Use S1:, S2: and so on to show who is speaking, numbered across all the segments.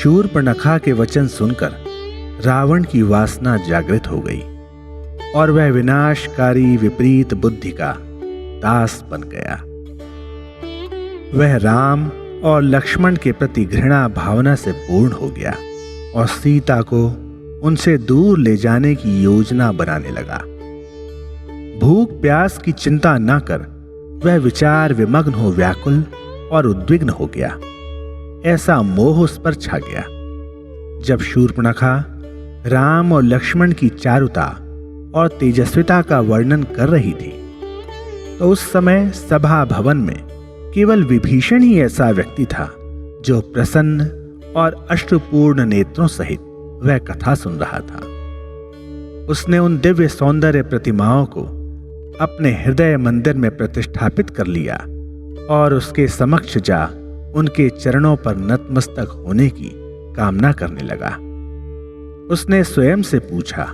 S1: शूर्पणखा के वचन सुनकर रावण की वासना जागृत हो गई और वह विनाशकारी विपरीत बुद्धि का दास बन गया। वह राम और लक्ष्मण के प्रति घृणा भावना से पूर्ण हो गया और सीता को उनसे दूर ले जाने की योजना बनाने लगा। भूख प्यास की चिंता न कर वह विचार विमग्न हो व्याकुल और उद्विग्न हो गया। ऐसा मोह उस पर छा गया। जब शूर्पणखा राम और लक्ष्मण की चारुता और तेजस्विता का वर्णन कर रही थी तो उस समय सभा भवन में केवल विभीषण ही ऐसा व्यक्ति था जो प्रसन्न और अश्रुपूर्ण नेत्रों सहित वह कथा सुन रहा था। उसने उन दिव्य सौंदर्य प्रतिमाओं को अपने हृदय मंदिर में प्रतिष्ठापित कर लिया और उसके समक्ष जा उनके चरणों पर नतमस्तक होने की कामना करने लगा। उसने स्वयं से पूछा,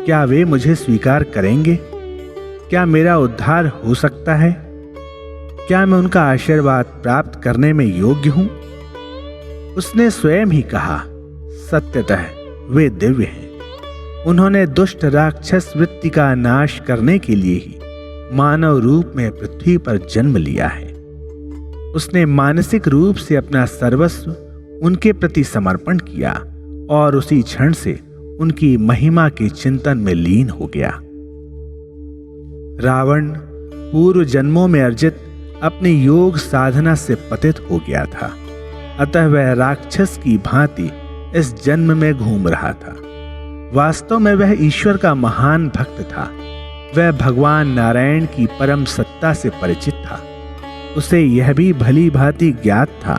S1: क्या वे मुझे स्वीकार करेंगे? क्या मेरा उद्धार हो सकता है? क्या मैं उनका आशीर्वाद प्राप्त करने में योग्य हूं? उसने स्वयं ही कहा, सत्यतः वे दिव्य हैं। उन्होंने दुष्ट राक्षस वृत्ति का नाश करने के लिए ही मानव रूप में पृथ्वी पर जन्म लिया है। उसने मानसिक रूप से अपना सर्वस्व उनके प्रति समर्पण किया और उसी क्षण से उनकी महिमा के चिंतन में लीन हो गया। रावण पूर्व जन्मों में अर्जित अपनी योग साधना से पतित हो गया था, अतः वह राक्षस की भांति इस जन्म में घूम रहा था। वास्तव में वह ईश्वर का महान भक्त था। वह भगवान नारायण की परम सत्ता से परिचित था। उसे यह भी भली भांति ज्ञात था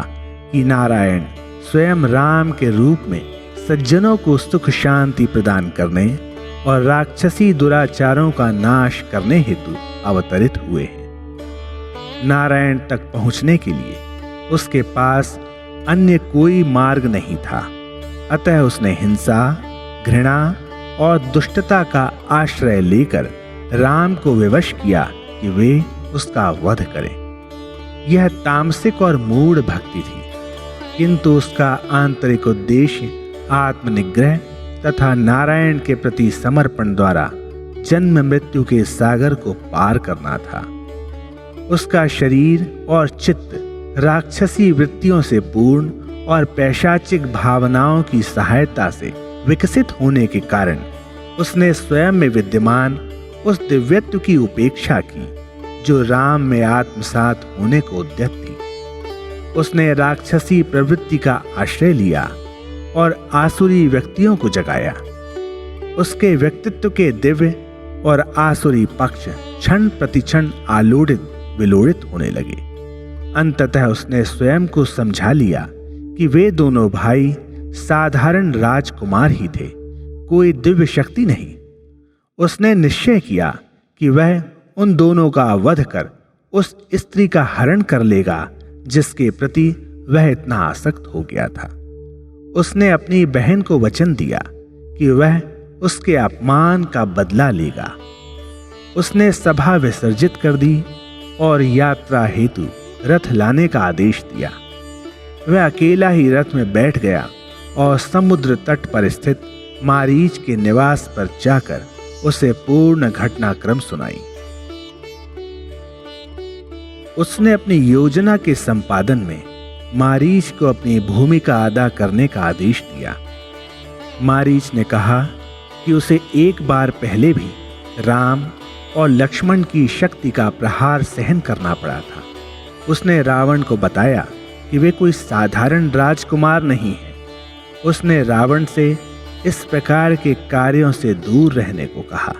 S1: कि नारायण स्वयं राम के रूप में सज्जनों को सुख शांति प्रदान करने और राक्षसी दुराचारों का नाश करने हेतु अवतरित हुए हैं। नारायण तक पहुंचने के लिए उसके पास अन्य कोई मार्ग नहीं था, अतः उसने हिंसा, घृणा और दुष्टता का आश्रय लेकर राम को विवश किया कि वे उसका वध करें। यह तामसिक और मूढ़ भक्ति थी, किंतु उसका आंतरिक उद्देश्य आत्मनिग्रह तथा नारायण के प्रति समर्पण द्वारा जन्म मृत्यु के सागर को पार करना था। उसका शरीर और चित्त राक्षसी वृत्तियों से पूर्ण और पैशाचिक भावनाओं की सहायता से विकसित होने के कारण उसने स्वयं में विद्यमान उस दिव्यत्व की उपेक्षा की जो राम में आत्मसात होने को उद्यत थी। उसने राक्षसी प्रवृत्ति का आश्रय लिया और आसुरी व्यक्तियों को जगाया। उसके व्यक्तित्व के दिव्य और आसुरी पक्ष क्षण प्रतिक्षण आलोड़ित विलोड़ित होने लगे। अंततः उसने स्वयं को समझा लिया कि वे दोनों भाई साधारण राजकुमार ही थे, कोई दिव्य शक्ति नहीं। उसने निश्चय किया कि वह उन दोनों का वध कर उस स्त्री का हरण कर लेगा जिसके प्रति वह इतना आसक्त हो गया था। उसने अपनी बहन को वचन दिया कि वह उसके अपमान का बदला लेगा। उसने सभा विसर्जित कर दी और यात्रा हेतु रथ लाने का आदेश दिया। वह अकेला ही रथ में बैठ गया और समुद्र तट पर स्थित मारीच के निवास पर जाकर उसे पूर्ण घटनाक्रम सुनाई। उसने अपनी योजना के संपादन में मारीच को अपनी भूमिका अदा करने का आदेश दिया। मारीच ने कहा कि उसे एक बार पहले भी राम और लक्ष्मण की शक्ति का प्रहार सहन करना पड़ा था। उसने रावण को बताया कि वे कोई साधारण राजकुमार नहीं है। उसने रावण से इस प्रकार के कार्यों से दूर रहने को कहा।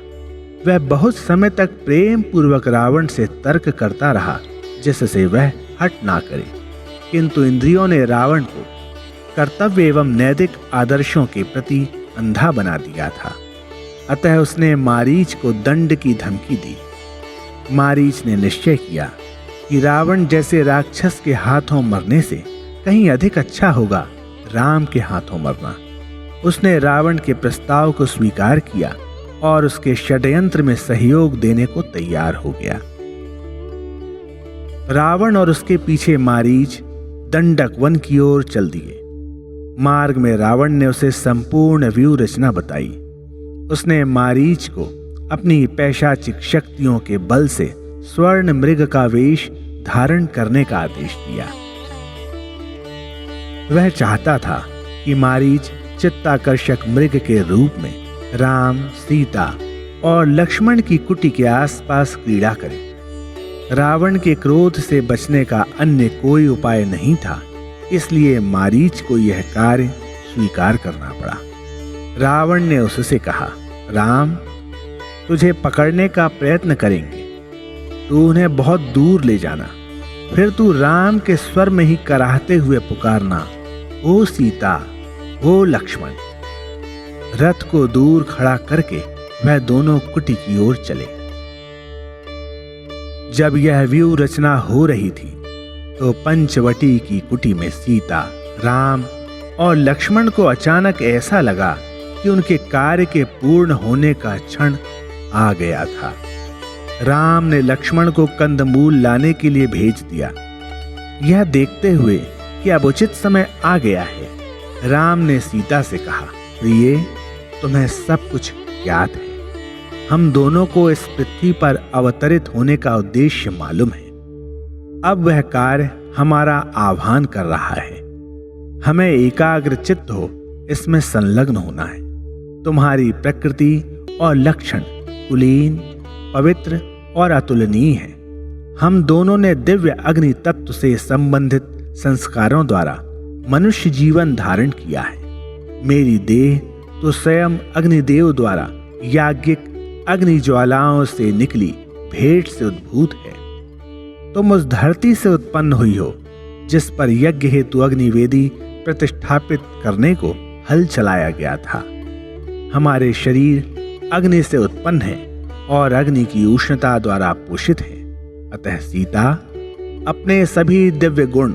S1: वह बहुत समय तक प्रेम पूर्वक रावण से तर्क करता रहा जिससे वह हट ना करे, किंतु इंद्रियों ने रावण को कर्तव्य एवं नैतिक आदर्शों के प्रति अंधा बना दिया था। अतः उसने मारीच को दंड की धमकी दी। मारीच ने निश्चय किया कि रावण जैसे राक्षस के हाथों मरने से कहीं अधिक अच्छा होगा राम के हाथों मरना। उसने रावण के प्रस्ताव को स्वीकार किया और उसके षड्यंत्र में सहयोग देने को तैयार हो गया। रावण और उसके पीछे मारीच दंडक वन की ओर चल दिए। मार्ग में रावण ने उसे संपूर्ण व्यूह रचना बताई। उसने मारीच को अपनी पैशाचिक शक्तियों के बल से स्वर्ण मृग का वेश धारण करने का आदेश दिया। वह चाहता था कि मारीच चित्ताकर्षक मृग के रूप में राम, सीता और लक्ष्मण की कुटी के आसपास क्रीड़ा करे। रावण के क्रोध से बचने का अन्य कोई उपाय नहीं था, इसलिए मारीच को यह कार्य स्वीकार करना पड़ा। रावण ने उससे कहा, राम, तुझे पकड़ने का प्रयत्न करेंगे, तू उन्हें बहुत दूर ले जाना, फिर तू राम के स्वर में ही कराहते हुए पुकारना, ओ सीता, ओ लक्ष्मण। रथ को दूर खड़ा करके वह दोनों कुटी की ओर चले। जब यह व्यूह रचना हो रही थी तो पंचवटी की कुटी में सीता, राम और लक्ष्मण को अचानक ऐसा लगा कि उनके कार्य के पूर्ण होने का क्षण आ गया था। राम ने लक्ष्मण को कंदमूल लाने के लिए भेज दिया। यह देखते हुए कि अब उचित समय आ गया है, राम ने सीता से कहा, प्रिय, तुम्हें सब कुछ ज्ञात है। हम दोनों को इस पृथ्वी पर अवतरित होने का उद्देश्य मालूम है। अब वह कार्य हमारा आह्वान कर रहा है। हमें एकाग्र चित्त हो इसमें संलग्न होना है। तुम्हारी प्रकृति और लक्षण कुलीन, पवित्र और अतुलनीय है। हम दोनों ने दिव्य अग्नि तत्व से संबंधित संस्कारों द्वारा मनुष्य जीवन धारण किया है। मेरी देह तो स्वयं अग्निदेव द्वारा याज्ञिक अग्नि ज्वालाओं से निकली भेंट से उद्भूत है। तुम उस धरती से उत्पन्न हुई हो जिस पर यज्ञ हेतु अग्निवेदी प्रतिष्ठापित करने को हल चलाया गया था। हमारे शरीर अग्नि से उत्पन्न है और अग्नि की उष्णता द्वारा पोषित है। अतः सीता, अपने सभी दिव्य गुण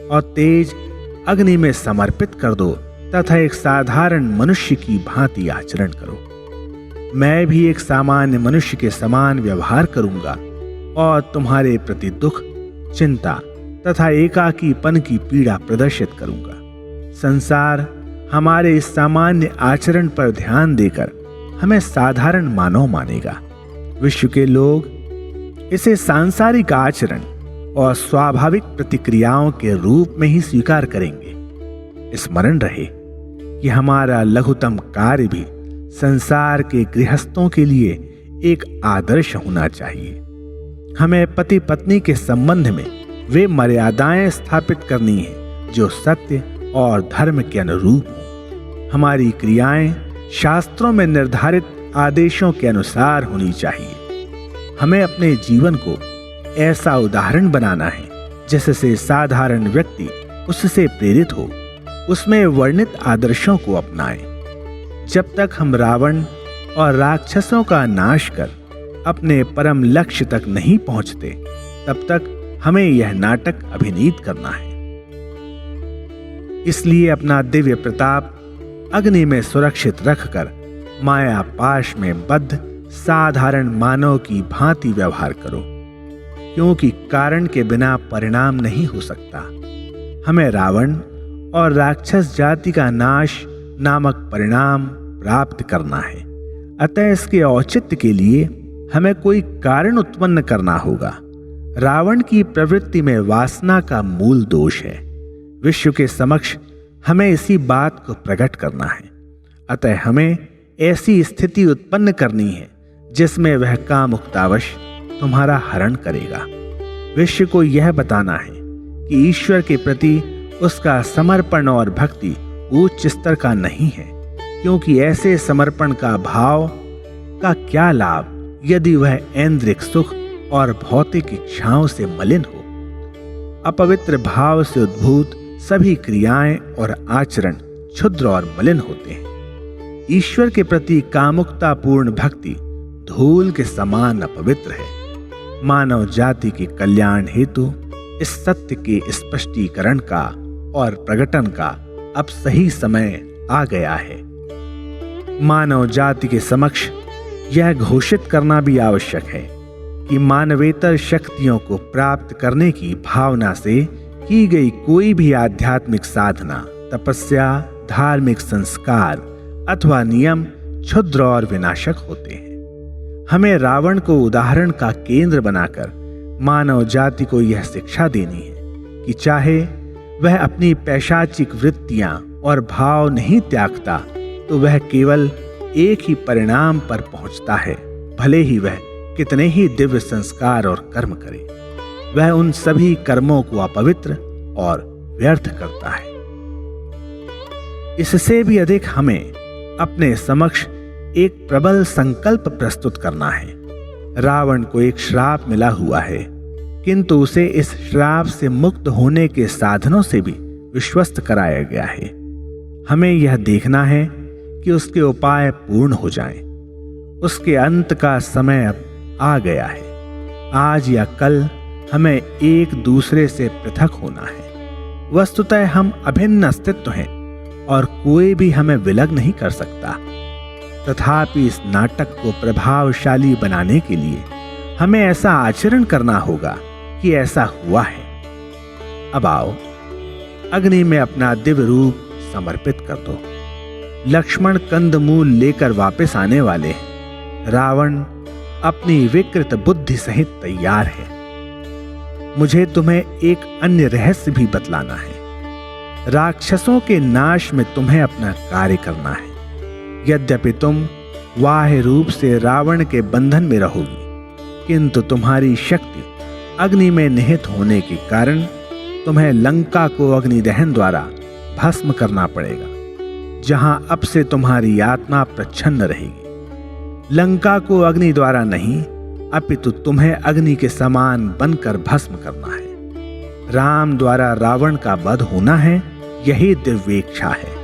S1: और तेज अग्नि में समर्पित कर दो तथा एक साधारण मनुष्य की भांति आचरण करो। मैं भी एक सामान्य मनुष्य के समान व्यवहार करूंगा और तुम्हारे प्रति दुख, चिंता तथा एकाकीपन की पीड़ा प्रदर्शित करूंगा। संसार हमारे इस सामान्य आचरण पर ध्यान देकर हमें साधारण मानव मानेगा। विश्व के लोग इसे सांसारिक आचरण और स्वाभाविक प्रतिक्रियाओं के रूप में ही स्वीकार करेंगे। स्मरण रहे कि हमारा लघुतम कार्य भी संसार के गृहस्थों के लिए एक आदर्श होना चाहिए। हमें पति पत्नी के संबंध में वे मर्यादाएं स्थापित करनी है जो सत्य और धर्म के अनुरूप हो। हमारी क्रियाएं शास्त्रों में निर्धारित आदेशों के अनुसार होनी चाहिए। हमें अपने जीवन को ऐसा उदाहरण बनाना है जिससे साधारण व्यक्ति उससे प्रेरित हो, उसमें वर्णित आदर्शों को अपनाएं। जब तक हम रावण और राक्षसों का नाश कर अपने परम लक्ष्य तक नहीं पहुंचते, तब तक हमें यह नाटक अभिनीत करना है। इसलिए अपना दिव्य प्रताप अग्नि में सुरक्षित रखकर माया पाश में बद्ध साधारण मानव की भांति व्यवहार करो, क्योंकि कारण के बिना परिणाम नहीं हो सकता। हमें रावण और राक्षस जाति का नाश नामक परिणाम प्राप्त करना है। अतः इसके औचित्य के लिए हमें कोई कारण उत्पन्न करना होगा। रावण की प्रवृत्ति में वासना का मूल दोष है। विश्व के समक्ष हमें इसी बात को प्रकट करना है। अतः हमें ऐसी स्थिति उत्पन्न करनी है जिसमें वह कामुकतावश तुम्हारा हरण करेगा। विश्व को यह बताना है कि ईश्वर के प्रति उसका समर्पण और भक्ति उच्च स्तर का नहीं है, क्योंकि ऐसे समर्पण का भाव का क्या लाभ यदि वह ऐन्द्रिक सुख और भौतिक इच्छाओं से मलिन हो। अपवित्र भाव से उद्भूत सभी क्रियाएं और आचरण क्षुद्र और मलिन होते हैं। ईश्वर के प्रति कामुकतापूर्ण भक्ति धूल के समान अपवित्र है। मानव जाति के कल्याण हेतु इस सत्य के स्पष्टीकरण का और प्रकटन का अब सही समय आ गया है। मानव जाति के समक्ष यह घोषित करना भी आवश्यक है कि मानवेतर शक्तियों को प्राप्त करने की भावना से की गई कोई भी आध्यात्मिक साधना, तपस्या धार्मिक संस्कार अथवा नियम क्षुद्र और विनाशक होते हैं। हमें रावण को उदाहरण का केंद्र बनाकर मानव जाति को यह शिक्षा देनी है कि चाहे वह अपनी पैशाचिक वृत्तियां और भाव नहीं त्यागता तो वह केवल एक ही परिणाम पर पहुंचता है, भले ही वह कितने ही दिव्य संस्कार और कर्म करे, वह उन सभी कर्मों को अपवित्र और व्यर्थ करता है। इससे भी अधिक हमें अपने समक्ष एक प्रबल संकल्प प्रस्तुत करना है। रावण को एक श्राप मिला हुआ है, किंतु उसे इस श्राप से मुक्त होने के साधनों से भी विश्वस्त कराया गया है। हमें यह देखना है कि उसके उपाय पूर्ण हो जाएं। उसके अंत का समय अब आ गया है। आज या कल हमें एक दूसरे से पृथक होना है। वस्तुतः हम अभिन्न अस्तित्व हैं और कोई भी हमें विलग नहीं कर सकता। तथापि इस नाटक को प्रभावशाली बनाने के लिए हमें ऐसा आचरण करना होगा कि ऐसा हुआ है। अब आओ, अग्नि में अपना दिव्य रूप समर्पित कर दो। लक्ष्मण कंदमूल लेकर वापस आने वाले हैं। रावण अपनी विकृत बुद्धि सहित तैयार है। मुझे तुम्हें एक अन्य रहस्य भी बतलाना है। राक्षसों के नाश में तुम्हें अपना कार्य करना है। यद्यपि तुम बाह्य रूप से रावण के बंधन में रहोगी, किंतु तुम्हारी शक्ति अग्नि में निहित होने के कारण तुम्हें लंका को अग्निदहन द्वारा भस्म करना पड़ेगा, जहां अब से तुम्हारी आत्मा प्रच्छन्न रहेगी। लंका को अग्नि द्वारा नहीं, अपितु तुम्हें अग्नि के समान बनकर भस्म करना है। राम द्वारा रावण का वध होना है, यही दिव्येच्छा है।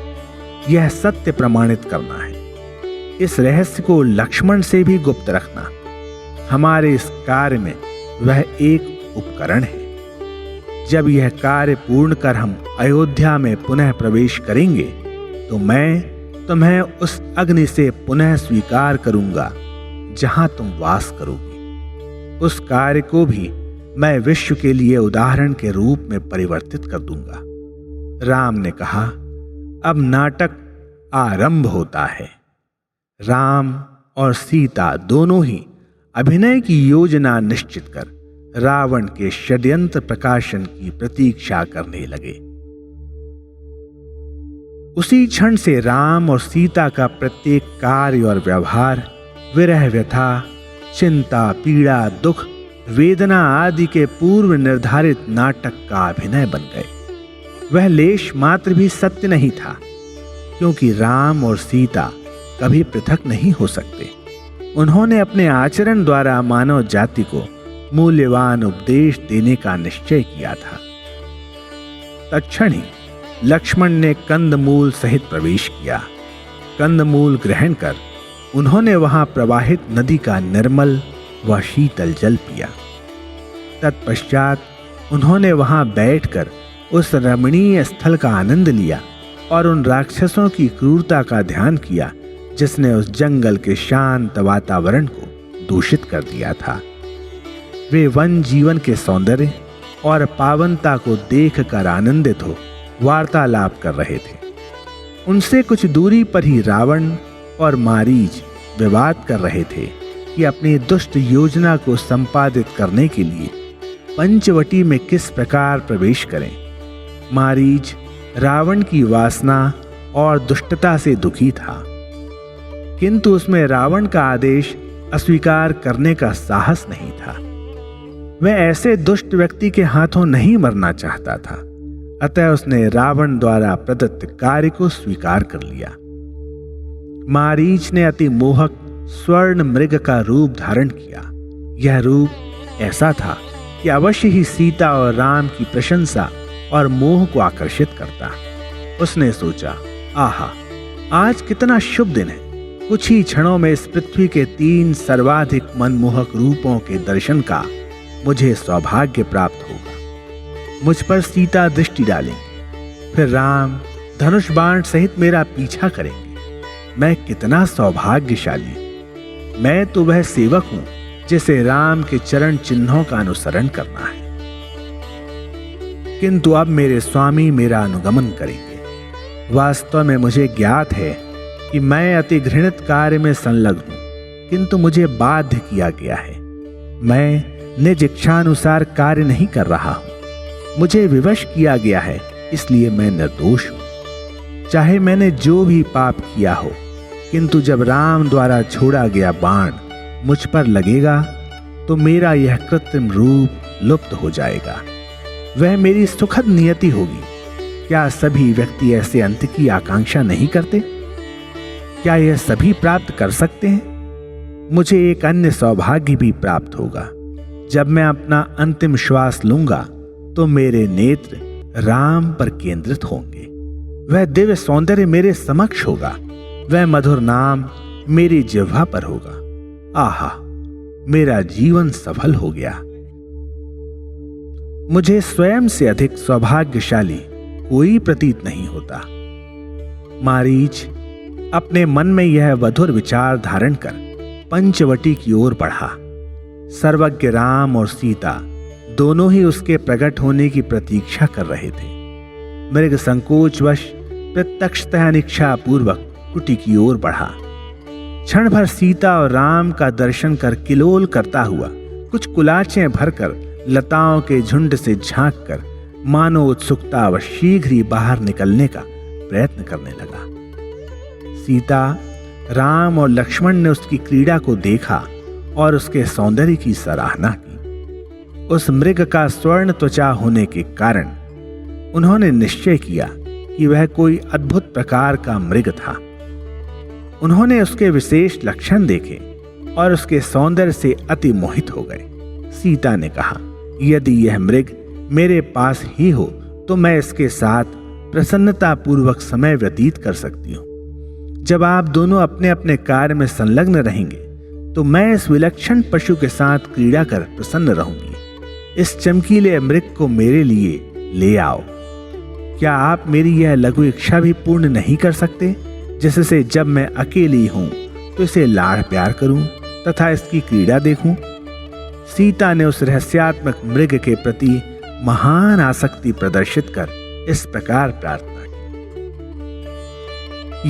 S1: यह सत्य प्रमाणित करना है। इस रहस्य को लक्ष्मण से भी गुप्त रखना। हमारे इस कार्य में वह एक उपकरण है। जब यह कार्य पूर्ण कर हम अयोध्या में पुनः प्रवेश करेंगे तो मैं तुम्हें उस अग्नि से पुनः स्वीकार करूंगा जहां तुम वास करोगी। उस कार्य को भी मैं विश्व के लिए उदाहरण के रूप में परिवर्तित कर दूंगा। राम ने कहा, अब नाटक आरंभ होता है। राम और सीता दोनों ही अभिनय की योजना निश्चित कर रावण के षड्यंत्र प्रकाशन की प्रतीक्षा करने लगे। उसी क्षण से राम और सीता का प्रत्येक कार्य और व्यवहार विरह, व्यथा, चिंता, पीड़ा, दुख, वेदना आदि के पूर्व निर्धारित नाटक का अभिनय बन गए। वह लेश मात्र भी सत्य नहीं था, क्योंकि राम और सीता कभी पृथक नहीं हो सकते। उन्होंने अपने आचरण द्वारा मानव जाति को मूल्यवान उपदेश देने का निश्चय किया था। तत्क्षण ही लक्ष्मण ने कंदमूल सहित प्रवेश किया। कंदमूल ग्रहण कर उन्होंने वहां प्रवाहित नदी का निर्मल व शीतल जल पिया। तत्पश्चात उन्होंने वहां बैठकर उस रमणीय स्थल का आनंद लिया और उन राक्षसों की क्रूरता का ध्यान किया जिसने उस जंगल के शांत वातावरण को दूषित कर दिया था। वे वन जीवन के सौंदर्य और पावनता को देखकर आनंदित हो वार्तालाप कर रहे थे। उनसे कुछ दूरी पर ही रावण और मारीच विवाद कर रहे थे कि अपनी दुष्ट योजना को संपादित करने के लिए पंचवटी में किस प्रकार प्रवेश करें। मारीच रावण की वासना और दुष्टता से दुखी था, किंतु उसमें रावण का आदेश अस्वीकार करने का साहस नहीं था। वह ऐसे दुष्ट व्यक्ति के हाथों नहीं मरना चाहता था, अतः उसने रावण द्वारा प्रदत्त कार्य को स्वीकार कर लिया। मारीच ने अति मोहक स्वर्ण मृग का रूप धारण किया। यह रूप ऐसा था कि अवश्य ही सीता और राम की प्रशंसा और मोह को आकर्षित करता। उसने सोचा, आहा, आज कितना शुभ दिन है। कुछ ही क्षणों में इस पृथ्वी के 3 सर्वाधिक मनमोहक रूपों के दर्शन का मुझे सौभाग्य प्राप्त होगा। मुझ पर सीता दृष्टि डालेंगे, फिर राम धनुष बाण सहित मेरा पीछा करेंगे। मैं कितना सौभाग्यशाली। मैं तो वह सेवक हूं जिसे राम के चरण चिन्हों का अनुसरण करना है। किंतु अब मेरे स्वामी मेरा अनुगमन करेंगे। वास्तव में मुझे ज्ञात है कि मैं अति घृणित कार्य में संलग्न हूं, किंतु मुझे बाध्य किया गया है। मैं निज इच्छानुसार कार्य नहीं कर रहा हूं, मुझे विवश किया गया है, इसलिए मैं निर्दोष हूं। चाहे मैंने जो भी पाप किया हो, किंतु जब राम द्वारा छोड़ा गया बाण मुझ पर लगेगा तो मेरा यह कृत्रिम रूप लुप्त हो जाएगा। वह मेरी सुखद नियति होगी। क्या सभी व्यक्ति ऐसे अंत की आकांक्षा नहीं करते? क्या यह सभी प्राप्त कर सकते हैं? मुझे एक अन्य सौभाग्य भी प्राप्त होगा। जब मैं अपना अंतिम श्वास लूंगा तो मेरे नेत्र राम पर केंद्रित होंगे। वह दिव्य सौंदर्य मेरे समक्ष होगा, वह मधुर नाम मेरी जिह्वा पर होगा। आहा, मेरा जीवन सफल हो गया। मुझे स्वयं से अधिक सौभाग्यशाली कोई प्रतीत नहीं होता। मारीच अपने मन में यह मधुर विचार धारण कर पंचवटी की ओर बढ़ा। सर्वज्ञ राम और सीता दोनों ही उसके प्रकट होने की प्रतीक्षा कर रहे थे। मृग संकोचवश प्रत्यक्षतः अनिच्छा पूर्वक कुटी की ओर बढ़ा। क्षण भर सीता और राम का दर्शन कर किलोल करता हुआ कुछ कुलाचें भरकर लताओं के झुंड से झांककर मानो उत्सुकता व शीघ्र ही बाहर निकलने का प्रयत्न करने लगा। सीता, राम और लक्ष्मण ने उसकी क्रीड़ा को देखा और उसके सौंदर्य की सराहना की। उस मृग का स्वर्ण त्वचा होने के कारण उन्होंने निश्चय किया कि वह कोई अद्भुत प्रकार का मृग था। उन्होंने उसके विशेष लक्षण देखे और उसके सौंदर्य से अति मोहित हो गए। सीता ने कहा, यदि यह मृग मेरे पास ही हो तो मैं इसके साथ प्रसन्नता पूर्वक समय व्यतीत कर सकती हूँ। जब आप दोनों अपने अपने कार्य में संलग्न रहेंगे तो मैं इस विलक्षण पशु के साथ क्रीड़ा कर प्रसन्न रहूंगी। इस चमकीले मृग को मेरे लिए ले आओ। क्या आप मेरी यह लघु इच्छा भी पूर्ण नहीं कर सकते, जिससे जब मैं अकेली हूं तो इसे लाड़ प्यार करूं तथा इसकी क्रीड़ा देखूं? सीता ने उस रहस्यात्मक मृग के प्रति महान आसक्ति प्रदर्शित कर इस प्रकार प्रार्थना की।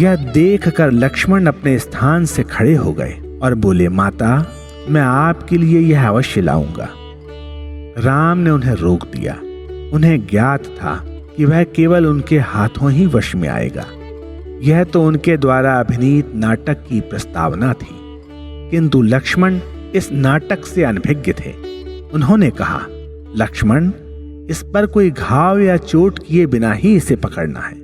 S1: यह देखकर लक्ष्मण अपने स्थान से खड़े हो गए और बोले, माता, मैं आपके लिए यह अवश्य लाऊंगा। राम ने उन्हें रोक दिया। उन्हें ज्ञात था कि वह केवल उनके हाथों ही वश में आएगा। यह तो उनके द्वारा अभिनीत नाटक की प्रस्तावना थी, किंतु लक्ष्मण इस नाटक से अनभिज्ञ थे। उन्होंने कहा, लक्ष्मण, इस पर कोई घाव या चोट किए बिना ही इसे पकड़ना है,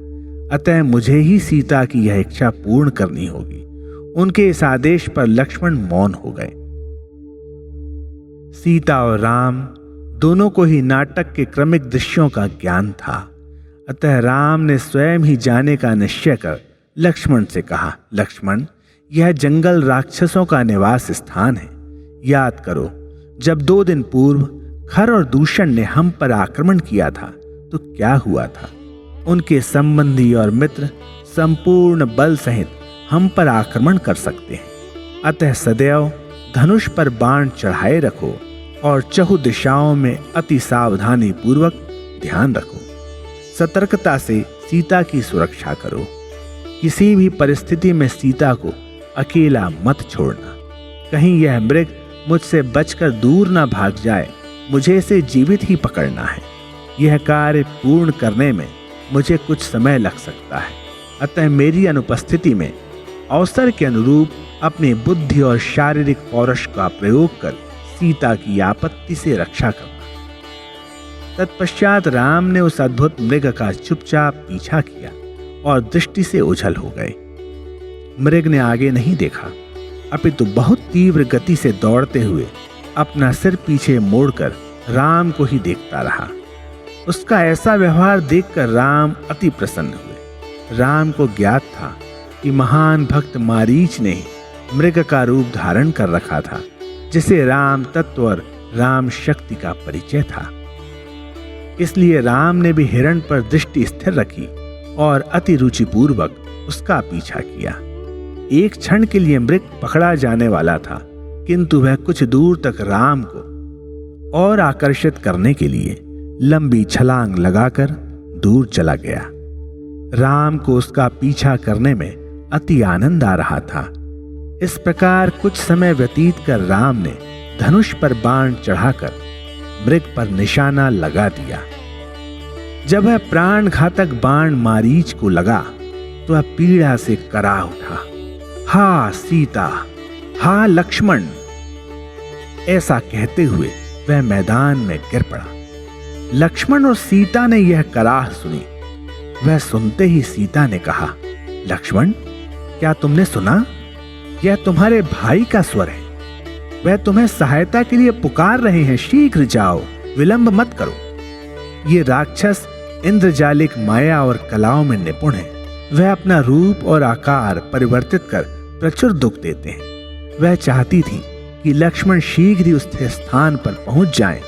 S1: अतः मुझे ही सीता की यह इच्छा पूर्ण करनी होगी। उनके इस आदेश पर लक्ष्मण मौन हो गए। सीता और राम दोनों को ही नाटक के क्रमिक दृश्यों का ज्ञान था, अतः राम ने स्वयं ही जाने का निश्चय कर लक्ष्मण से कहा, लक्ष्मण, यह जंगल राक्षसों का निवास स्थान है। याद करो, जब 2 दिन पूर्व खर और दूषण ने हम पर आक्रमण किया था तो क्या हुआ था? उनके संबंधी और मित्र संपूर्ण बल सहित हम पर आक्रमण कर सकते हैं, अतः सदैव धनुष पर बाण चढ़ाए रखो और चहु दिशाओं में अति सावधानी पूर्वक ध्यान रखो। सतर्कता से सीता की सुरक्षा करो। किसी भी परिस्थिति में सीता को अकेला मत छोड़ना। कहीं यह मृग मुझसे बचकर दूर ना भाग जाए, मुझे इसे जीवित ही पकड़ना है। यह कार्य पूर्ण करने में मुझे कुछ समय लग सकता है, अतः मेरी अनुपस्थिति में अवसर के अनुरूप अपनी बुद्धि और शारीरिक पौरुष का प्रयोग कर सीता की आपत्ति से रक्षा करना। तत्पश्चात राम ने उस अद्भुत मृग का चुपचाप पीछा किया और दृष्टि से ओझल हो गए। मृग ने आगे नहीं देखा, अपितु बहुत तीव्र गति से दौड़ते हुए अपना सिर पीछे मोड़कर राम को ही देखता रहा। उसका ऐसा व्यवहार देखकर राम अति प्रसन्न हुए। राम को ज्ञात था कि महान भक्त मारीच ने मृग का रूप धारण कर रखा था, जिसे राम तत्व और राम शक्ति का परिचय था। इसलिए राम ने भी हिरण पर दृष्टि स्थिर रखी और अति रुचिपूर्वक उसका पीछा किया। एक क्षण के लिए मृग पकड़ा जाने वाला था, किंतु वह कुछ दूर तक राम को और आकर्षित करने के लिए लंबी छलांग लगाकर दूर चला गया। राम को उसका पीछा करने में अति आनंद आ रहा था। इस प्रकार कुछ समय व्यतीत कर राम ने धनुष पर बाण चढ़ाकर मृग पर निशाना लगा दिया। जब वह प्राण घातक बाण मारीच को लगा तो वह पीड़ा से करा उठा। हा सीता, हा लक्ष्मण, ऐसा कहते हुए वह मैदान में गिर पड़ा। लक्ष्मण और सीता ने यह कराह सुनी। वह सुनते ही सीता ने कहा, लक्ष्मण, क्या तुमने सुना? यह तुम्हारे भाई का स्वर है। वह तुम्हें सहायता के लिए पुकार रहे हैं। शीघ्र जाओ, विलंब मत करो। ये राक्षस इंद्रजालिक माया और कलाओं में निपुण है। वह अपना रूप और आकार परिवर्तित कर प्रचुर दुख देते हैं। वह चाहती थी कि लक्ष्मण शीघ्र ही उस स्थान पर पहुंच जाएं,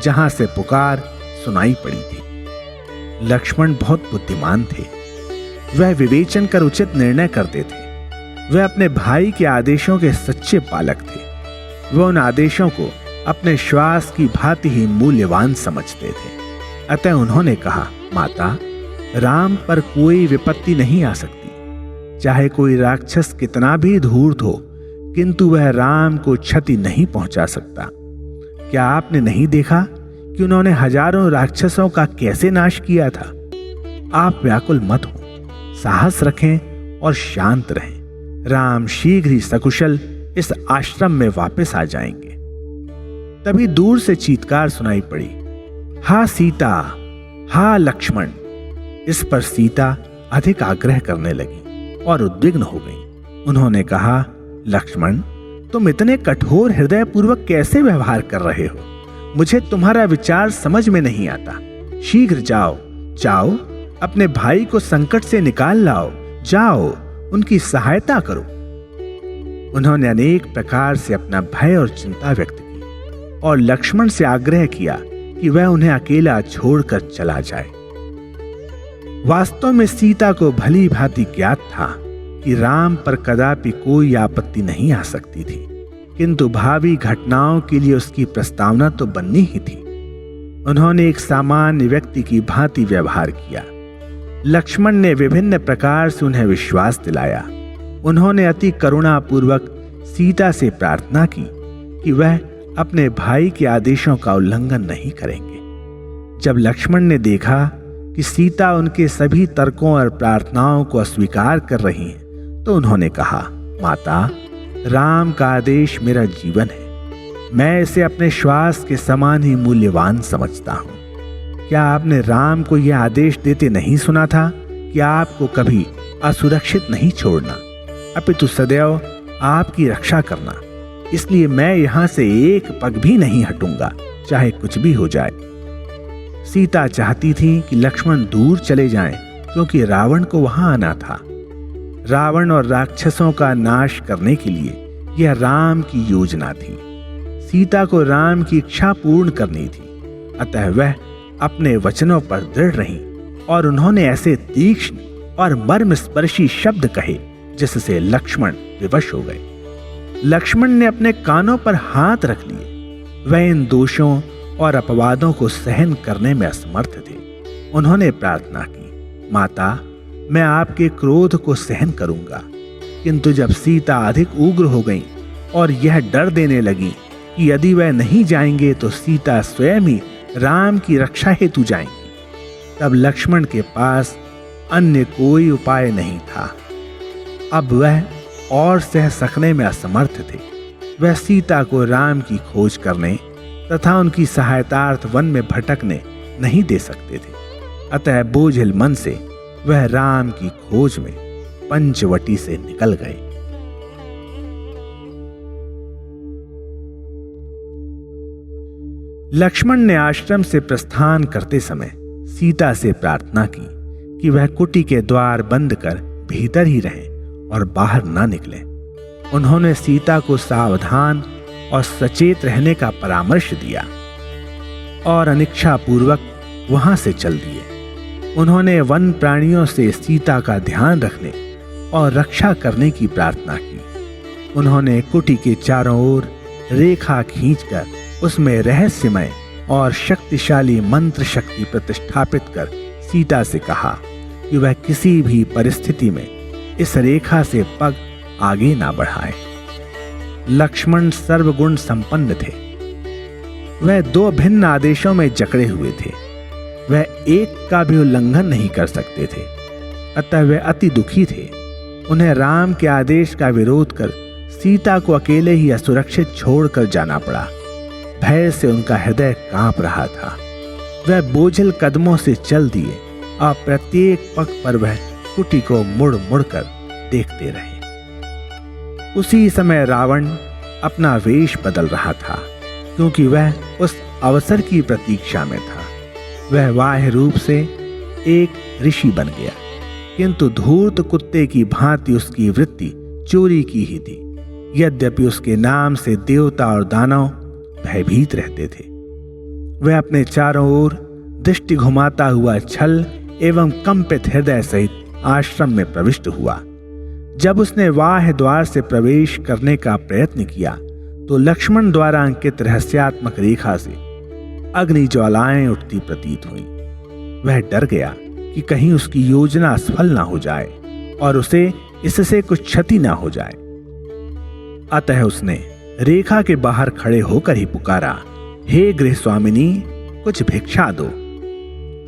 S1: जहां से पुकार सुनाई पड़ी थी। लक्ष्मण बहुत बुद्धिमान थे। वह विवेचन कर उचित निर्णय करते थे। वह अपने भाई के आदेशों के सच्चे पालक थे। वह उन आदेशों को अपने श्वास की भांति ही मूल्यवान समझते थे। अतः उन्होंने कहा, माता, राम पर कोई विपत्ति नहीं आ सकती। चाहे कोई राक्षस कितना भी धूर्त हो, किंतु वह राम को क्षति नहीं पहुंचा सकता। क्या आपने नहीं देखा कि उन्होंने हजारों राक्षसों का कैसे नाश किया था? आप व्याकुल मत हो, साहस रखें और शांत रहें। राम शीघ्र ही सकुशल इस आश्रम में वापस आ जाएंगे। तभी दूर से चीत्कार सुनाई पड़ी, हा सीता, हा लक्ष्मण। इस पर सीता अधिक आग्रह करने लगी और उद्विग्न हो गई। उन्होंने कहा, लक्ष्मण, तुम इतने कठोर हृदय पूर्वक कैसे व्यवहार कर रहे हो? मुझे तुम्हारा विचार समझ में नहीं आता। शीघ्र जाओ, जाओ, अपने भाई को संकट से निकाल लाओ। जाओ, उनकी सहायता करो। उन्होंने अनेक प्रकार से अपना भय और चिंता व्यक्त की और लक्ष्मण से आग्रह किया कि वह उन्हें अकेला छोड़कर चला जाए। वास्तव में सीता को भली भांति ज्ञात था कि राम पर कदापि कोई आपत्ति नहीं आ सकती थी, किंतु भावी घटनाओं के लिए उसकी प्रस्तावना तो बननी ही थी। उन्होंने एक सामान्य व्यक्ति की भांति व्यवहार किया। लक्ष्मण ने विभिन्न प्रकार से उन्हें विश्वास दिलाया। उन्होंने अति करुणापूर्वक सीता से प्रार्थना की कि वह अपने भाई के आदेशों का उल्लंघन नहीं करेंगे। जब लक्ष्मण ने देखा कि सीता उनके सभी तर्कों और प्रार्थनाओं को अस्वीकार कर रही हैं, तो उन्होंने कहा, माता, राम का आदेश मेरा जीवन है। मैं इसे अपने श्वास के समान ही मूल्यवान समझता हूं। क्या आपने राम को यह आदेश देते नहीं सुना था कि आपको कभी असुरक्षित नहीं छोड़ना, अपितु सदैव आपकी रक्षा करना? इसलिए मैं यहां से एक पग भी नहीं हटूंगा, चाहे कुछ भी हो जाए। सीता चाहती थी कि लक्ष्मण दूर चले जाएं, क्योंकि रावण को वहां आना था। रावण और राक्षसों का नाश करने के लिए यह राम की योजना थी। सीता को राम की इच्छा पूर्ण करनी थी। अतः वह अपने वचनों पर दृढ़ रही और उन्होंने ऐसे तीक्ष्ण और मर्मस्पर्शी शब्द कहे जिससे लक्ष्मण विवश हो गए। लक्ष्मण ने अपने कानों पर हाथ रख लिए। वह इन दोषों और अपवादों को सहन करने में असमर्थ थे। उन्होंने प्रार्थना की, माता, मैं आपके क्रोध को सहन करूंगा। किंतु जब सीता अधिक उग्र हो गई और यह डर देने लगी कि यदि वह नहीं जाएंगे तो सीता स्वयं ही राम की रक्षा हेतु जाएंगी, तब लक्ष्मण के पास अन्य कोई उपाय नहीं था। अब वह और सह सकने में असमर्थ थे। वह सीता को राम की खोज करने तथा उनकी सहायतार्थ वन में भटकने नहीं दे सकते थे। अतः बोझिल मन से वह राम की खोज में पंचवटी से निकल गए। लक्ष्मण ने आश्रम से प्रस्थान करते समय सीता से प्रार्थना की कि वह कुटी के द्वार बंद कर भीतर ही रहें और बाहर ना निकलें। उन्होंने सीता को सावधान और सचेत रहने का परामर्श दिया और अनिच्छापूर्वक वहां से चल दिए। उन्होंने वन प्राणियों से सीता का ध्यान रखने और रक्षा करने की प्रार्थना की। उन्होंने कुटी के चारों ओर रेखा खींचकर उसमें रहस्यमय और शक्तिशाली मंत्र शक्ति प्रतिष्ठापित कर सीता से कहा कि वह किसी भी परिस्थिति में इस रेखा से पग आगे ना बढ़ाए। लक्ष्मण सर्वगुण संपन्न थे। वह दो भिन्न आदेशों में जकड़े हुए थे। वह एक का भी उल्लंघन नहीं कर सकते थे, अतः वे अति दुखी थे। उन्हें राम के आदेश का विरोध कर सीता को अकेले ही असुरक्षित छोड़कर जाना पड़ा। भय से उनका हृदय कांप रहा था। वह बोझिल कदमों से चल दिए और प्रत्येक पग पर वह कुटी को मुड़ मुड़ कर देखते रहे। उसी समय रावण अपना वेश बदल रहा था, क्योंकि वह उस अवसर की प्रतीक्षा में था। वह बाह्य रूप से एक ऋषि बन गया, किंतु धूर्त कुत्ते की भांति उसकी वृत्ति चोरी की ही थी। यद्यपि उसके नाम से देवता और दानव भयभीत रहते थे। वह अपने चारों ओर दृष्टि घुमाता हुआ छल एवं कंपित हृदय सहित आश्रम में प्रविष्ट हुआ। जब उसने बाह्य द्वार से प्रवेश करने का प्रयत्न किया तो लक्ष्मण द्वारा अंकित रहस्यात्मक रेखा से अग्नि ज्वालाएं उठती प्रतीत हुई। वह डर गया कि कहीं उसकी योजना असफल ना हो जाए और उसे इससे कुछ क्षति ना हो जाए। अतः उसने रेखा के बाहर खड़े होकर ही पुकारा, हे गृह स्वामिनी, कुछ भिक्षा दो।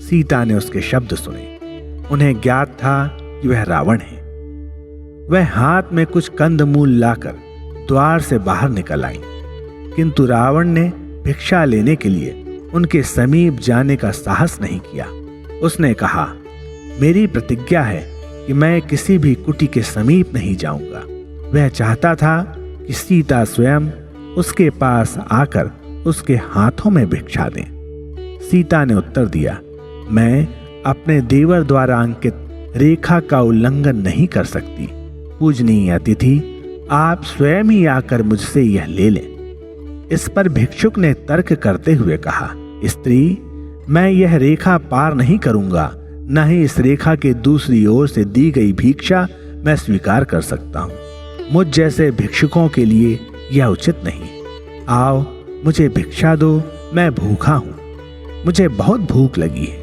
S1: सीता ने उसके शब्द सुने। उन्हें ज्ञात था कि वह रावण है। वह हाथ में कुछ कंदमूल लाकर द्वार से बाहर निकल आई, किंतु रावण ने भिक्षा लेने के लिए उनके समीप जाने का साहस नहीं किया। उसने कहा, मेरी प्रतिज्ञा है कि मैं किसी भी कुटी के समीप नहीं जाऊंगा। वह चाहता था कि सीता स्वयं उसके पास आकर उसके हाथों में भिक्षा दें। सीता ने उत्तर दिया, मैं अपने देवर द्वारा अंकित रेखा का उल्लंघन नहीं कर सकती। पूजनीय अतिथि, आप स्वयं ही आकर मुझसे यह ले लें। इस पर भिक्षुक ने तर्क करते हुए कहा, स्त्री, मैं यह रेखा पार नहीं करूंगा, न ही इस रेखा के दूसरी ओर से दी गई भिक्षा मैं स्वीकार कर सकता हूं। मुझ जैसे भिक्षुकों के लिए यह उचित नहीं। आओ, मुझे भिक्षा दो, मैं भूखा हूं, मुझे बहुत भूख लगी है।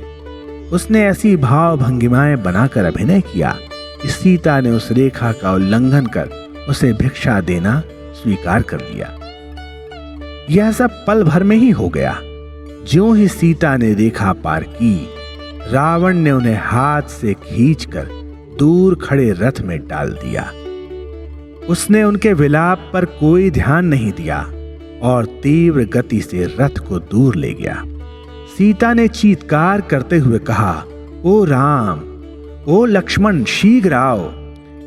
S1: उसने ऐसी भाव भंगिमाएं बनाकर अभिनय किया कि सीता ने उस रेखा का उल्लंघन कर उसे भिक्षा देना स्वीकार कर लिया। यह सब पल भर में ही हो गया। ज्यों ही सीता ने रेखा पार की, रावण ने उन्हें हाथ से खींचकर दूर खड़े रथ में डाल दिया। उसने उनके विलाप पर कोई ध्यान नहीं दिया और तीव्र गति से रथ को दूर ले गया। सीता ने चीत्कार करते हुए कहा, ओ राम, ओ लक्ष्मण, शीघ्र आओ,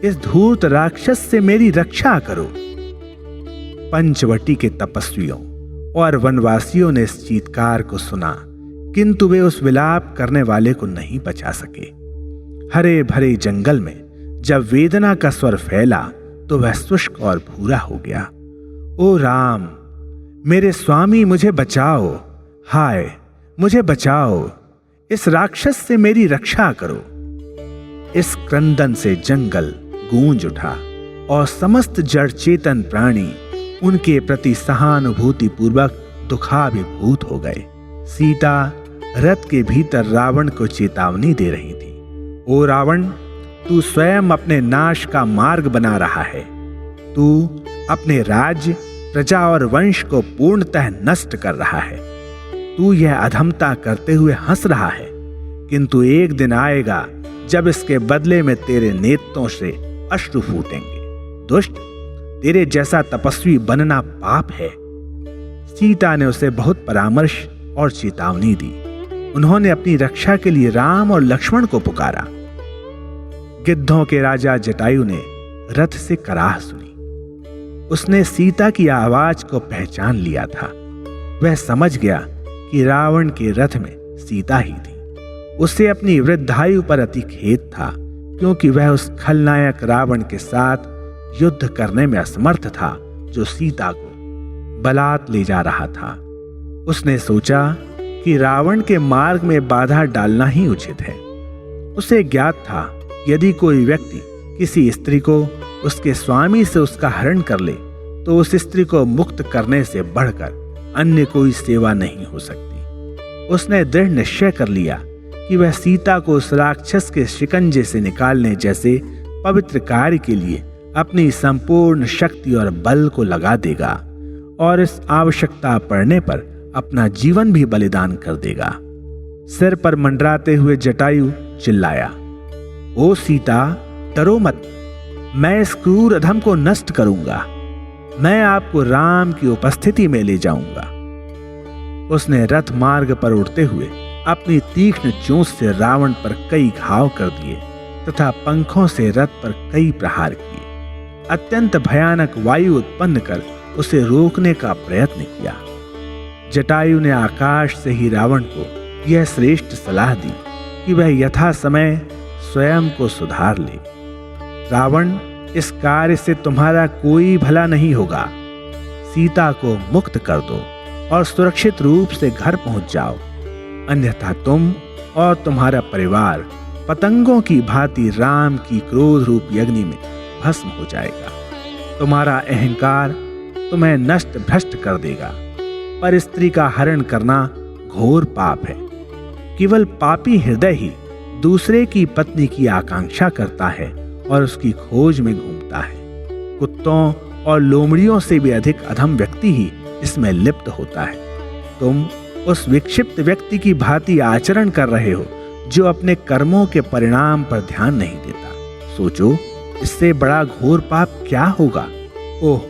S1: इस धूर्त राक्षस से मेरी रक्षा करो। पंचवटी के तपस्वियों और वनवासियों ने इस चीत्कार को सुना, किंतु वे उस विलाप करने वाले को नहीं बचा सके। हरे भरे जंगल में जब वेदना का स्वर फैला तो वह शुष्क और भूरा हो गया। ओ राम, मेरे स्वामी, मुझे बचाओ, हाय मुझे बचाओ, इस राक्षस से मेरी रक्षा करो। इस क्रंदन से जंगल गूंज उठा और समस्त जड़ चेतन प्राणी उनके प्रति सहानुभूति पूर्वक दुखाभिभूत हो गए। सीता रथ के भीतर रावण को चेतावनी दे रही थी, ओ रावण, तू स्वयं अपने नाश का मार्ग बना रहा है। तू अपने राज्य, प्रजा और वंश को पूर्णतः नष्ट कर रहा है। तू यह अधमता करते हुए हंस रहा है, किंतु एक दिन आएगा जब इसके बदले में तेरे नेत्रों से अश्रु फूटेंगे। दुष्ट, तेरे जैसा तपस्वी बनना पाप है। सीता ने उसे बहुत परामर्श और चेतावनी दी। उन्होंने अपनी रक्षा के लिए राम और लक्ष्मण को पुकारा। गिद्धों के राजा जटायु ने रथ से कराह सुनी। उसने सीता की आवाज को पहचान लिया था। वह समझ गया कि रावण के रथ में सीता ही थी। उसे अपनी वृद्धायु पर अति खेद था, क्योंकि वह उस खलनायक रावण के साथ युद्ध करने में असमर्थ था जो सीता को बलात् ले जा रहा था। उसने सोचा कि रावण के मार्ग में बाधा डालना ही उचित है। उसे ज्ञात था, यदि कोई व्यक्ति किसी स्त्री को उसके स्वामी से उसका हरण कर ले तो उस स्त्री को मुक्त करने से बढ़कर अन्य कोई सेवा नहीं हो सकती। उसने दृढ़ निश्चय कर लिया कि कि वह सीता को उस राक्षस के शिकंजे से निकालने जैसे पवित्र कार्य के लिए अपनी संपूर्ण शक्ति और बल को लगा देगा और इस आवश्यकता पड़ने पर अपना जीवन भी बलिदान कर देगा। सिर पर मंडराते हुए जटायु चिल्लाया, ओ सीता, डरो मत, मैं इस क्रूर अधम को नष्ट करूंगा। मैं आपको राम की उपस्थिति में ले जाऊंगा। उसने रथ मार्ग पर उड़ते हुए अपनी तीक्ष्ण चोंच से रावण पर कई घाव कर दिए तथा पंखों से रथ पर कई प्रहार किए। अत्यंत भयानक वायु उत्पन्न कर उसे रोकने का प्रयत्न किया। जटायु ने आकाश से ही रावण को यह श्रेष्ठ सलाह दी कि वह यथा समय स्वयं को सुधार ले। रावण, इस कार्य से तुम्हारा कोई भला नहीं होगा। सीता को मुक्त कर दो और सुरक्षित रूप से घर पहुंच जाओ, अन्यथा तुम और तुम्हारा परिवार पतंगों की भांति राम की क्रोध रूप अग्नि में भस्म हो जाएगा। तुम्हारा अहंकार तुम्हें नष्ट भ्रष्ट कर देगा। पर स्त्री का हरण करना घोर पाप है। केवल पापी हृदय ही दूसरे की पत्नी की आकांक्षा करता है और उसकी खोज में घूमता है। कुत्तों और लोमड़ियों से भी अधिक अधम व्यक्ति ही इसमें लिप्त होता है। तुम उस विक्षिप्त व्यक्ति की भांति आचरण कर रहे हो जो अपने कर्मों के परिणाम पर ध्यान नहीं देता। सोचो, इससे बड़ा घोर पाप क्या होगा? ओह,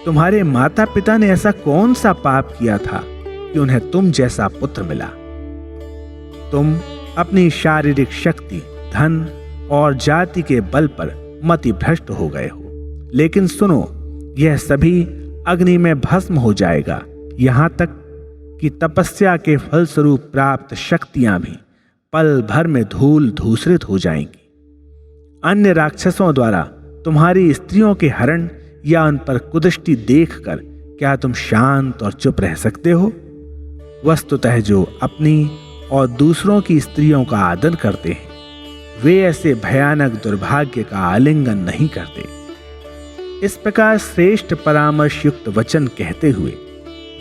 S1: तुम्हारे माता पिता ने ऐसा कौन सा पाप किया था कि उन्हें तुम जैसा पुत्र मिला? तुम अपनी शारीरिक शक्ति, धन और जाति के बल पर मति भ्रष्ट हो गए हो। लेकिन सुनो, यह सभी अग्नि में भस्म हो जाएगा, यहां तक कि तपस्या के फलस्वरूप प्राप्त शक्तियां भी पल भर में धूल धूसरित हो जाएंगी। अन्य राक्षसों द्वारा तुम्हारी स्त्रियों के हरण या उन पर कुदृष्टि देखकर क्या तुम शांत और चुप रह सकते हो? वस्तुतः जो अपनी और दूसरों की स्त्रियों का आदर करते हैं वे ऐसे भयानक दुर्भाग्य का आलिंगन नहीं करते। इस प्रकार श्रेष्ठ परामर्श युक्त वचन कहते हुए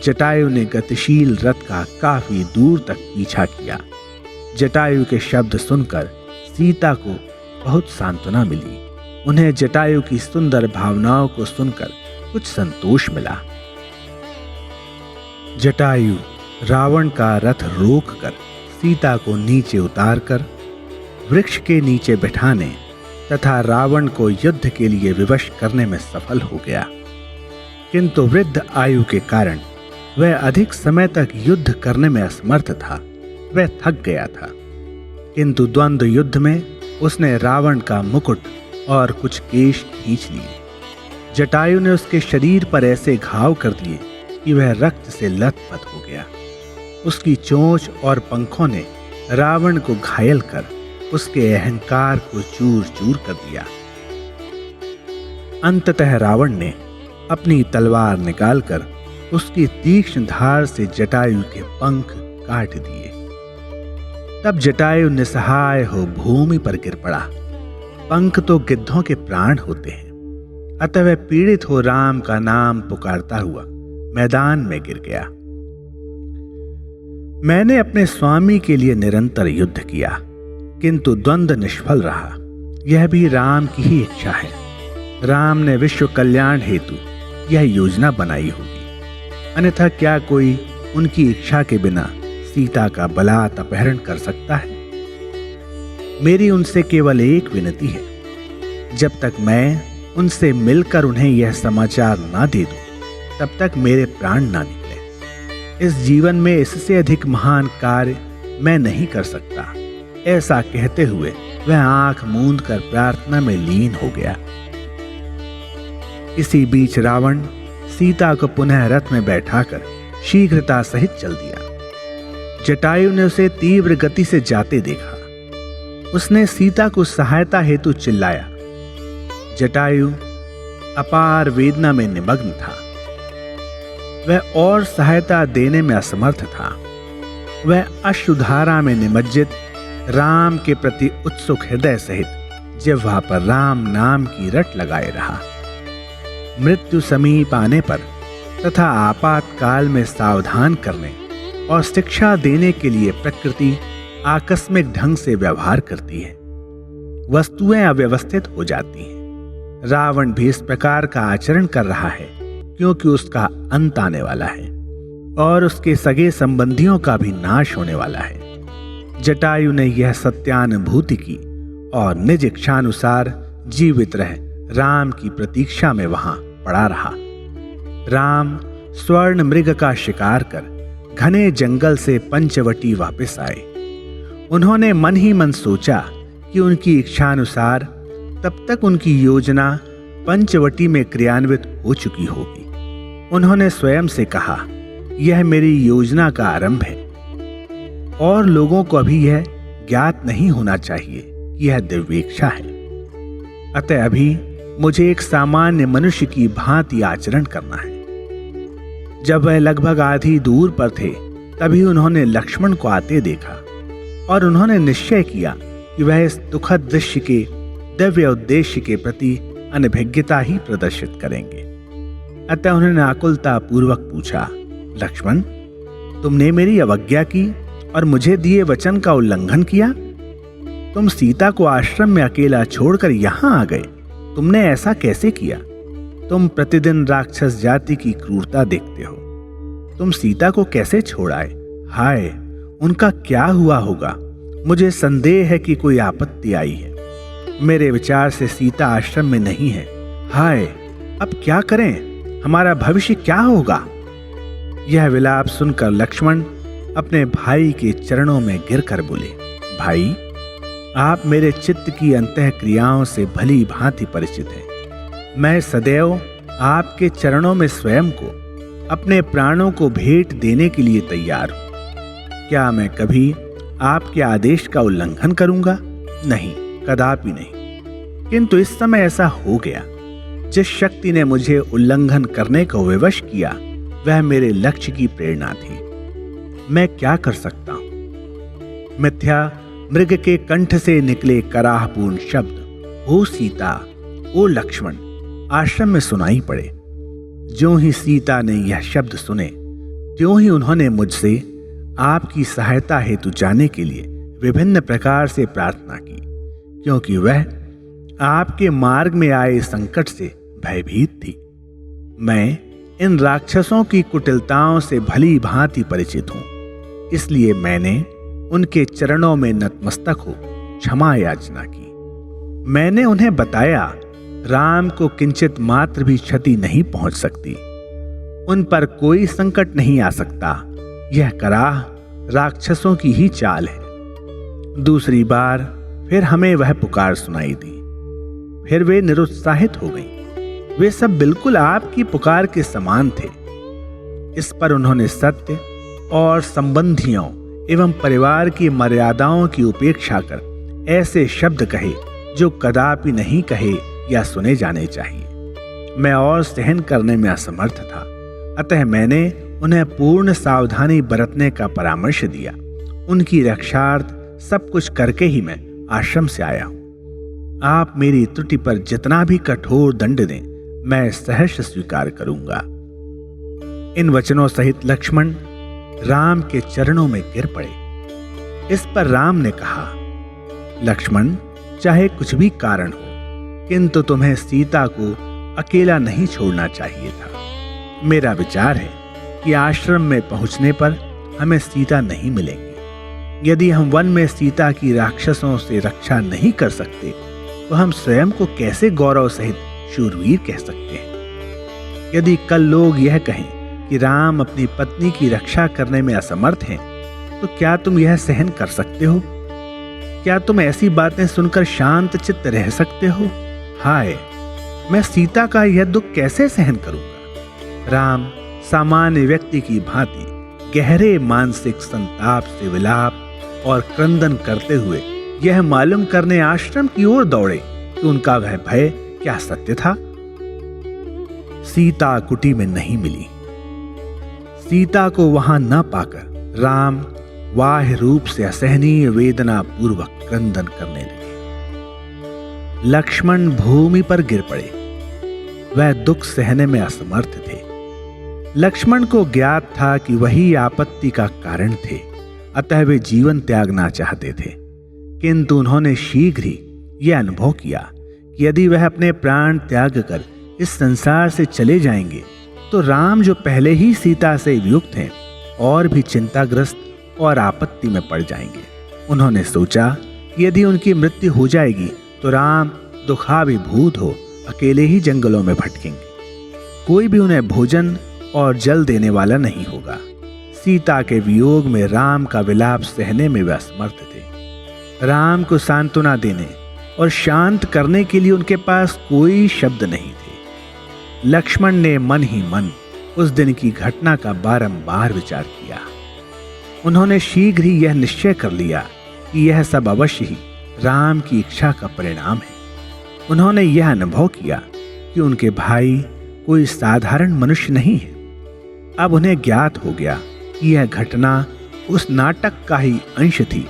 S1: जटायु ने गतिशील रथ का काफी दूर तक पीछा किया। जटायु के शब्द सुनकर सीता को बहुत सांत्वना मिली। उन्हें जटायु की सुंदर भावनाओं को सुनकर कुछ संतोष मिला। जटायु रावण का रथ रोककर सीता को नीचे उतारकर वृक्ष के नीचे बैठाने तथा रावण को युद्ध के लिए विवश करने में सफल हो गया। किंतु वृद्ध आयु के कारण वह अधिक समय तक युद्ध करने में असमर्थ था। वह थक गया था। किंतु द्वंद्व युद्ध में उसने रावण का मुकुट और कुछ केश खींच लिए। जटायु ने उसके शरीर पर ऐसे घाव कर दिए कि वह रक्त से लथपथ हो गया। उसकी चोंच और पंखों ने रावण को घायल कर उसके अहंकार को चूर चूर कर दिया। अंततः रावण ने अपनी तलवार निकालकर उसकी तीक्ष्ण धार से जटायु के पंख काट दिए। तब जटायु निसहाय हो भूमि पर गिर पड़ा। पंख तो गिद्धों के प्राण होते हैं, अतः वह पीड़ित हो राम का नाम पुकारता हुआ मैदान में गिर गया। मैंने अपने स्वामी के लिए निरंतर युद्ध किया, किंतु द्वंद्व निष्फल रहा। यह भी राम की ही इच्छा है। राम ने विश्व कल्याण हेतु यह योजना बनाई होगी, अन्यथा क्या कोई उनकी इच्छा के बिना सीता का बलात् अपहरण कर सकता है? मेरी उनसे केवल एक विनती है, जब तक मैं उनसे मिलकर उन्हें यह समाचार ना दे दूं, तब तक मेरे प्राण ना निकले। इस जीवन में इससे अधिक महान कार्य मैं नहीं कर सकता। ऐसा कहते हुए वह आंख मूंद कर प्रार्थना में लीन हो गया। इसी बीच रावण सीता को पुनः रथ में बैठाकर शीघ्रता सहित चल दिया। जटायु ने उसे तीव्र गति से जाते देखा। उसने सीता को सहायता हेतु चिल्लाया। जटायु अपार वेदना में निमग्न था। वह और सहायता देने में असमर्थ था। वह अश्रुधारा में निमज्जित राम के प्रति उत्सुक हृदय सहित जिह्वा पर राम नाम की रट लगाए रहा। मृत्यु समीप आने पर तथा आपातकाल में सावधान करने और शिक्षा देने के लिए प्रकृति आकस्मिक ढंग से व्यवहार करती है। वस्तुएं अव्यवस्थित हो जाती हैं। रावण भी इस प्रकार का आचरण कर रहा है क्योंकि उसका अंत आने वाला है और उसके सगे संबंधियों का भी नाश होने वाला है। जटायु ने यह सत्यानुभूति की और निज इच्छानुसार जीवित रह राम की प्रतीक्षा में वहां पड़ा रहा। राम स्वर्ण मृग का शिकार कर घने जंगल से पंचवटी वापस आए। उन्होंने मन ही मन सोचा कि उनकी इच्छानुसार तब तक उनकी योजना पंचवटी में क्रियान्वित हो चुकी होगी। उन्होंने स्वयं से कहा, यह मेरी योजना का आरंभ है और लोगों को अभी यह ज्ञात नहीं होना चाहिए कि यह दिव्येच्छा है। अतः अभी मुझे एक सामान्य मनुष्य की भांति आचरण करना है। जब वह लगभग आधी दूर पर थे तभी उन्होंने लक्ष्मण को आते देखा और उन्होंने निश्चय किया कि वह इस दुखद दृश्य के दिव्य उद्देश्य के प्रति अनभिज्ञता ही प्रदर्शित करेंगे। अतः उन्होंने आकुलता पूर्वक पूछा, लक्ष्मण, तुमने मेरी अवज्ञा की और मुझे दिए वचन का उल्लंघन किया। तुम सीता को आश्रम में अकेला छोड़कर यहां आ गए। तुमने ऐसा कैसे किया? तुम प्रतिदिन राक्षस जाति की क्रूरता देखते हो। तुम सीता को कैसे छोड़ आए? हाय, उनका क्या हुआ होगा? मुझे संदेह है कि कोई आपत्ति आई है। मेरे विचार से सीता आश्रम में नहीं है। हाय, अब क्या करें? हमारा भविष्य क्या होगा? यह विलाप सुनकर लक्ष्मण अपने भाई के चरणों में गिरकर बोले, भाई, आप मेरे चित्त की अंतः क्रियाओं से भली भांति परिचित हैं। मैं सदैव आपके चरणों में स्वयं को, अपने प्राणों को भेंट देने के लिए तैयार हूं। क्या मैं कभी आपके आदेश का उल्लंघन करूंगा? नहीं, कदापि नहीं। किंतु इस समय ऐसा हो गया। जिस शक्ति ने मुझे उल्लंघन करने को विवश किया वह मेरे लक्ष्य की प्रेरणा थी। मैं क्या कर सकता हूं? मिथ्या मृग के कंठ से निकले कराहपूर्ण शब्द ओ सीता, ओ लक्ष्मण आश्रम में सुनाई पड़े। ज्यों ही सीता ने यह शब्द सुने त्यों ही उन्होंने मुझसे आपकी सहायता हेतु जाने के लिए विभिन्न प्रकार से प्रार्थना की, क्योंकि वह आपके मार्ग में आए संकट से भयभीत थी। मैं इन राक्षसों की कुटिलताओं से भली भांति परिचित हूं, इसलिए मैंने उनके चरणों में नतमस्तक हो क्षमा याचना की। मैंने उन्हें बताया राम को किंचित मात्र भी क्षति नहीं पहुंच सकती, उन पर कोई संकट नहीं आ सकता। यह कराह राक्षसों की ही चाल है। दूसरी बार फिर हमें वह पुकार सुनाई दी। फिर वे निरुत्साहित हो गईं। वे सब बिल्कुल आपकी पुकार के समान थे। इस पर उन्होंने सत्य और संबंधियों एवं परिवार की मर्यादाओं की उपेक्षा कर ऐसे शब्द कहे जो कदापि नहीं कहे या सुने जाने चाहिए। मैं और सहन करने में असमर्थ था, अतः मैंने उन्हें पूर्ण सावधानी बरतने का परामर्श दिया। उनकी रक्षार्थ सब कुछ करके ही मैं आश्रम से आया हूं। आप मेरी त्रुटि पर जितना भी कठोर दंड दें मैं सहर्ष स्वीकार करूंगा। इन वचनों सहित लक्ष्मण राम के चरणों में गिर पड़े। इस पर राम ने कहा, लक्ष्मण, चाहे कुछ भी कारण हो, किंतु तुम्हें सीता को अकेला नहीं छोड़ना चाहिए था। मेरा विचार है कि आश्रम में पहुंचने पर हमें सीता नहीं मिलेंगी। यदि हम वन में सीता की राक्षसों से रक्षा नहीं कर सकते तो हम स्वयं को कैसे गौरव सहित शूरवीर कह सकते हैं? यदि कल लोग यह कहें कि राम अपनी पत्नी की रक्षा करने में असमर्थ हैं, तो क्या तुम यह सहन कर सकते हो? क्या तुम ऐसी बातें सुनकर शांत चित्त रह सकते हो? हाय, मैं सीता का यह दुख कैसे सहन करूंगा? राम सामान्य व्यक्ति की भांति गहरे मानसिक संताप से विलाप और क्रंदन करते हुए यह मालूम करने आश्रम की ओर दौड़े कि उनका वह भय क्या सत्य था। सीता कुटी में नहीं मिली। सीता को वहां न पाकर राम बाह्य रूप से असहनीय वेदना पूर्वक क्रंदन करने लगे। लक्ष्मण भूमि पर गिर पड़े। वह दुख सहने में असमर्थ थे। लक्ष्मण को ज्ञात था कि वही आपत्ति का कारण थे अतः वे जीवन त्यागना चाहते थे, किंतु उन्होंने शीघ्र ही यह अनुभव किया कि यदि वह अपने प्राण त्याग कर इस संसार से चले जाएंगे तो राम, जो पहले ही सीता से युक्त हैं, और भी चिंताग्रस्त और आपत्ति में पड़ जाएंगे। उन्होंने सोचा कि यदि उनकी मृत्यु हो जाएगी तो राम दुखाभिभूत हो अकेले ही जंगलों में भटकेंगे, कोई भी उन्हें भोजन और जल देने वाला नहीं होगा। सीता के वियोग में राम का विलाप सहने में वे असमर्थ थे। राम को सांत्वना देने और शांत करने के लिए उनके पास कोई शब्द नहीं थे। लक्ष्मण ने मन ही मन उस दिन की घटना का बारंबार विचार किया। उन्होंने शीघ्र ही यह निश्चय कर लिया कि यह सब अवश्य ही राम की इच्छा का परिणाम है। उन्होंने यह अनुभव किया कि उनके भाई कोई साधारण मनुष्य नहीं है। अब उन्हें ज्ञात हो गया कि यह घटना उस नाटक का ही अंश थी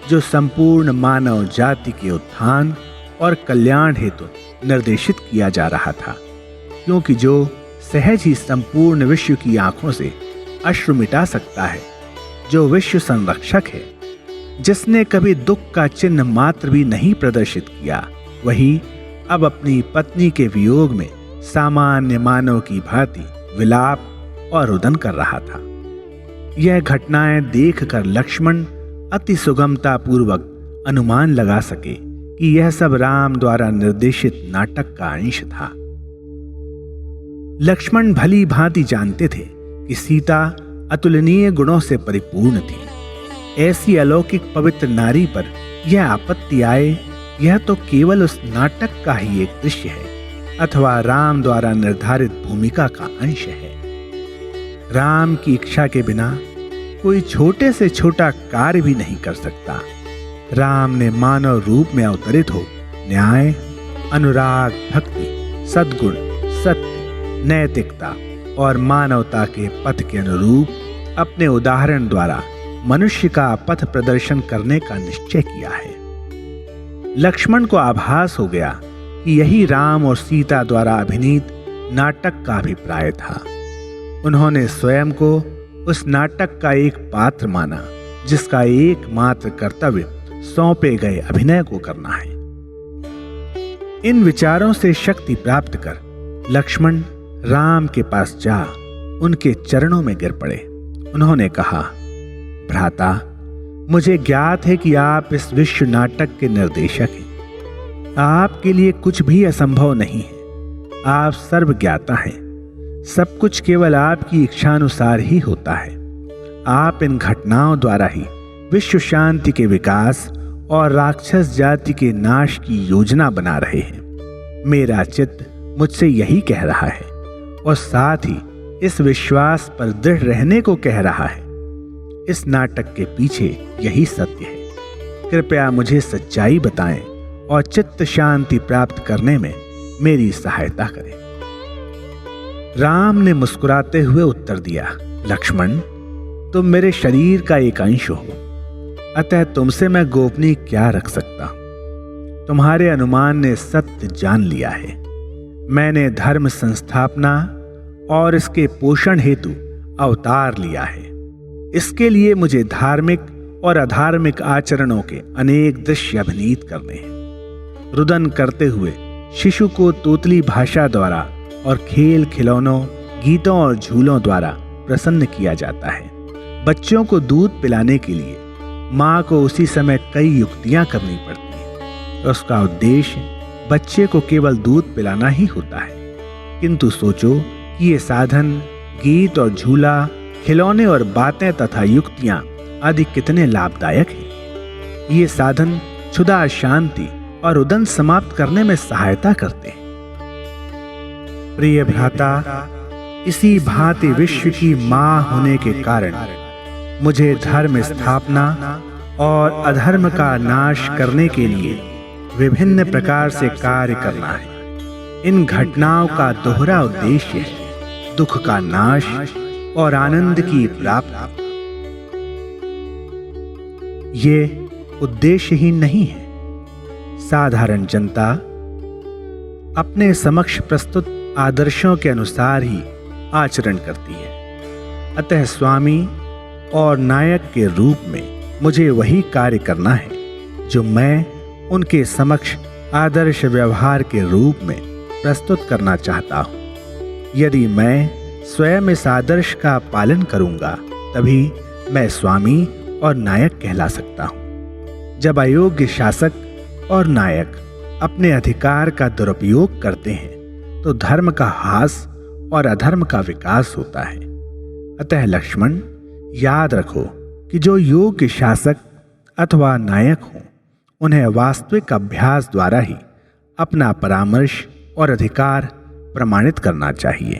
S1: जो संपूर्ण मानव जाति के उत्थान और कल्याण हेतु निर्देशित किया जा रहा था, क्योंकि जो सहज ही संपूर्ण विश्व की आंखों से अश्रु मिटा सकता है, जो विश्व संरक्षक है, जिसने कभी दुख का चिन्ह मात्र भी नहीं प्रदर्शित किया, वही अब अपनी पत्नी के वियोग में सामान्य मानव की भांति विलाप और रुदन कर रहा था। यह घटनाएं देखकर लक्ष्मण अति सुगमता पूर्वक अनुमान लगा सके कि यह सब राम द्वारा निर्देशित नाटक का अंश था। लक्ष्मण भली भांति जानते थे कि सीता अतुलनीय गुणों से परिपूर्ण थी। ऐसी अलौकिक पवित्र नारी पर यह आपत्ति आए, यह तो केवल उस नाटक का ही एक दृश्य है अथवा राम द्वारा निर्धारित भूमिका का अंश है। राम की इच्छा के बिना कोई छोटे से छोटा कार्य भी नहीं कर सकता। राम ने मानव रूप में अवतरित हो न्याय, अनुराग, भक्ति, सद्गुण, सत्य, नैतिकता और मानवता के पथ के अनुरूप अपने उदाहरण द्वारा मनुष्य का पथ प्रदर्शन करने का निश्चय किया है। लक्ष्मण को आभास हो गया कि यही राम और सीता द्वारा अभिनीत नाटक का अभिप्राय था। उन्होंने स्वयं को उस नाटक का एक पात्र माना, जिसका एकमात्र कर्तव्य सौंपे गए अभिनय को करना है। इन विचारों से शक्ति प्राप्त कर लक्ष्मण राम के पास जा उनके चरणों में गिर पड़े। उन्होंने कहा, भ्राता, मुझे ज्ञात है कि आप इस विश्व नाटक के निर्देशक हैं। आपके लिए कुछ भी असंभव नहीं है। आप सर्वज्ञाता हैं। सब कुछ केवल आपकी इच्छानुसार ही होता है। आप इन घटनाओं द्वारा ही विश्व शांति के विकास और राक्षस जाति के नाश की योजना बना रहे हैं। मेरा चित्त मुझसे यही कह रहा है और साथ ही इस विश्वास पर दृढ़ रहने को कह रहा है। इस नाटक के पीछे यही सत्य है। कृपया मुझे सच्चाई बताएं और चित्त शांति प्राप्त करने में मेरी सहायता करें। राम ने मुस्कुराते हुए उत्तर दिया, लक्ष्मण, तुम मेरे शरीर का एक अंश हो, अतः तुमसे मैं गोपनीय क्या रख सकता हूं। तुम्हारे अनुमान ने सत्य जान लिया है। मैंने धर्म संस्थापना और इसके पोषण हेतु अवतार लिया है। इसके लिए मुझे धार्मिक और अधार्मिक आचरणों के अनेक दृश्य अभिनीत करने हैं। रुदन करते हुए शिशु को तोतली भाषा द्वारा और खेल खिलौनों, गीतों और झूलों द्वारा प्रसन्न किया जाता है। बच्चों को दूध पिलाने के लिए माँ को उसी समय कई युक्तियां करनी पड़ती हैं। उसका उद्देश्य बच्चे को केवल दूध पिलाना ही होता है, किंतु सोचो कि ये साधन, गीत और झूला, खिलौने और बातें तथा युक्तियां आदि कितने लाभदायक हैं। ये साधन क्षुधा, शांति और उदन समाप्त करने में सहायता करते हैं। प्रिय भ्राता, इसी भांति विश्व की मां होने के कारण मुझे धर्म स्थापना और अधर्म का नाश करने के लिए विभिन्न प्रकार से कार्य करना है। इन घटनाओं का दोहरा उद्देश्य है दुख का नाश और आनंद की प्राप्ति। ये उद्देश्य ही नहीं है। साधारण जनता अपने समक्ष प्रस्तुत आदर्शों के अनुसार ही आचरण करती है। अतः स्वामी, और नायक के रूप में मुझे वही कार्य करना है जो मैं उनके समक्ष आदर्श व्यवहार के रूप में प्रस्तुत करना चाहता हूँ। यदि मैं स्वयं इस आदर्श का पालन करूँगा तभी मैं स्वामी और नायक कहला सकता हूँ। जब अयोग्य शासक और नायक अपने अधिकार का दुरुपयोग करते हैं तो धर्म का ह्रास और अधर्म का विकास होता है। अतः लक्ष्मण, याद रखो कि जो योग्य शासक अथवा नायक हों उन्हें वास्तविक अभ्यास द्वारा ही अपना परामर्श और अधिकार प्रमाणित करना चाहिए।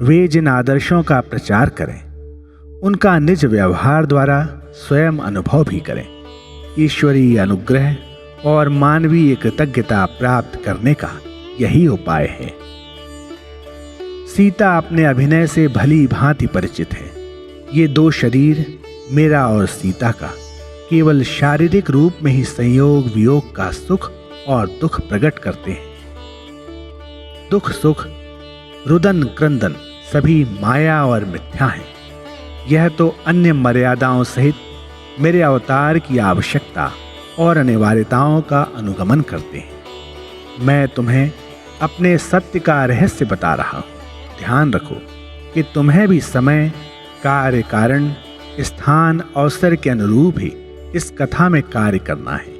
S1: वे जिन आदर्शों का प्रचार करें उनका निज व्यवहार द्वारा स्वयं अनुभव भी करें। ईश्वरीय अनुग्रह और मानवीय कृतज्ञता प्राप्त करने का यही उपाय है। सीता अपने अभिनय से भली भांति परिचित है। ये दो शरीर, मेरा और सीता का, केवल शारीरिक रूप में ही संयोग वियोग का सुख और दुख प्रकट करते हैं। दुख सुख, रुदन क्रंदन सभी माया और मिथ्या हैं। यह तो अन्य मर्यादाओं सहित मेरे अवतार की आवश्यकता और अनिवार्यताओं का अनुगमन करते हैं। मैं तुम्हें अपने सत्य का रहस्य बता रहा हूँ। ध्यान रखो कि तुम्हें भी समय, कार्य, कारण, स्थान, अवसर के अनुरूप ही इस कथा में कार्य करना है,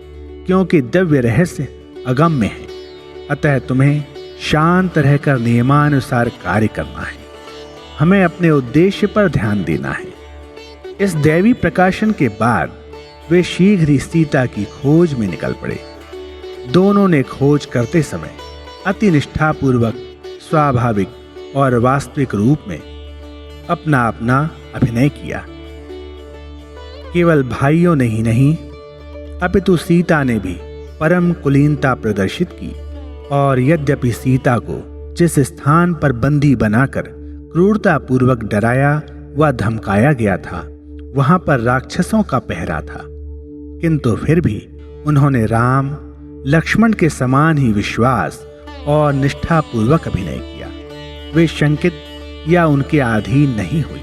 S1: क्योंकि दिव्य रहस्य अगम्य है। अतः तुम्हें शांत रहकर नियमानुसार कार्य करना है। हमें अपने उद्देश्य पर ध्यान देना है। इस दैवी प्रकाशन के बाद वे शीघ्र ही सीता की खोज में निकल पड़े। दोनों ने खोज करते समय अति निष्ठापूर्वक, स्वाभाविक और वास्तविक रूप में अपना अपना अभिनय किया। केवल भाइयों ने ही नहीं अपितु सीता ने भी परम कुलीनता प्रदर्शित की। और यद्यपि सीता को जिस स्थान पर बंदी बनाकर क्रूरतापूर्वक डराया व धमकाया गया था वहां पर राक्षसों का पहरा था, किंतु फिर भी उन्होंने राम लक्ष्मण के समान ही विश्वास और निष्ठापूर्वक अभिनय किया। वे शंकित या उनके अधीन नहीं हुई।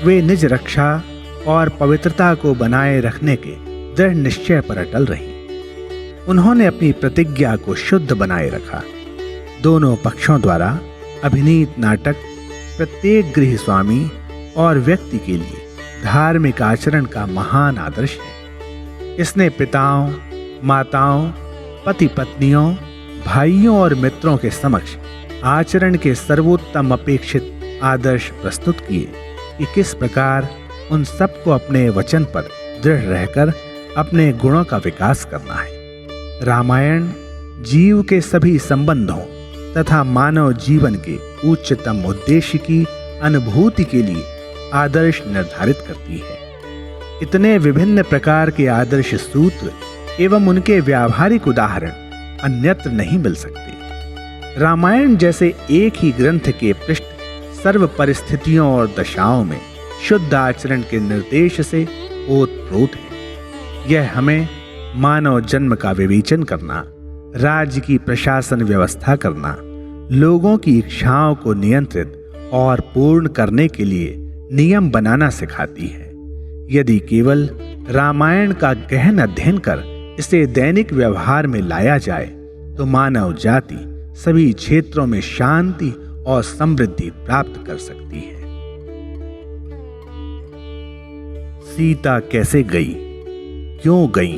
S1: वे निज रक्षा और पवित्रता को बनाए रखने के दृढ़ निश्चय पर अटल रहीं। उन्होंने अपनी प्रतिज्ञा को शुद्ध बनाए रखा। दोनों पक्षों द्वारा अभिनीत नाटक प्रत्येक गृह स्वामी और व्यक्ति के लिए धार्मिक आचरण का महान आदर्श है। इसने पिताओं, माताओं, पति पत्नियों, भाइयों और मित्रों के समक्ष आचरण के सर्वोत्तम अपेक्षित आदर्श प्रस्तुत किए कि किस प्रकार उन सबको अपने वचन पर दृढ़ रहकर अपने गुणों का विकास करना है। रामायण जीव के सभी संबंधों तथा मानव जीवन के उच्चतम उद्देश्य की अनुभूति के लिए आदर्श निर्धारित करती है। इतने विभिन्न प्रकार के आदर्श सूत्र एवं उनके व्यावहारिक उदाहरण अन्यत्र नहीं मिल सकते। रामायण जैसे एक ही ग्रंथ के पृष्ठ सर्व परिस्थितियों और दशाओं में शुद्ध आचरण के निर्देश से ओतप्रोत है। यह हमें मानव जन्म का विवेचन करना, राज्य की प्रशासन व्यवस्था करना, लोगों की इच्छाओं को नियंत्रित और पूर्ण करने के लिए नियम बनाना सिखाती है। यदि केवल रामायण का गहन अध्ययन कर इसे दैनिक व्यवहार में लाया जाए तो मानव जाति सभी क्षेत्रों में शांति और समृद्धि प्राप्त कर सकती है। सीता कैसे गई, क्यों गई,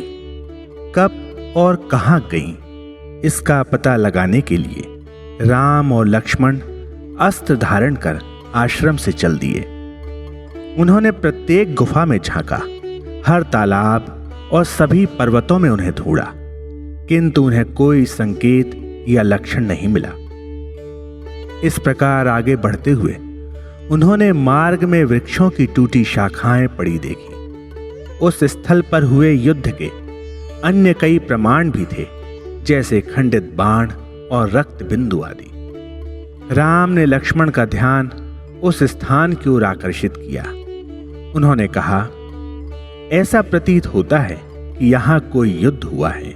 S1: कब और कहां गई, इसका पता लगाने के लिए राम और लक्ष्मण अस्त्र धारण कर आश्रम से चल दिए। उन्होंने प्रत्येक गुफा में झांका, हर तालाब और सभी पर्वतों में उन्हें ढूंढा, किंतु उन्हें कोई संकेत या लक्षण नहीं मिला। इस प्रकार आगे बढ़ते हुए उन्होंने मार्ग में वृक्षों की टूटी शाखाएं पड़ी देखी। उस स्थल पर हुए युद्ध के अन्य कई प्रमाण भी थे, जैसे खंडित बाण और रक्त बिंदु आदि। राम ने लक्ष्मण का ध्यान उस स्थान की ओर आकर्षित किया। उन्होंने कहा, ऐसा प्रतीत होता है कि यहां कोई युद्ध हुआ है।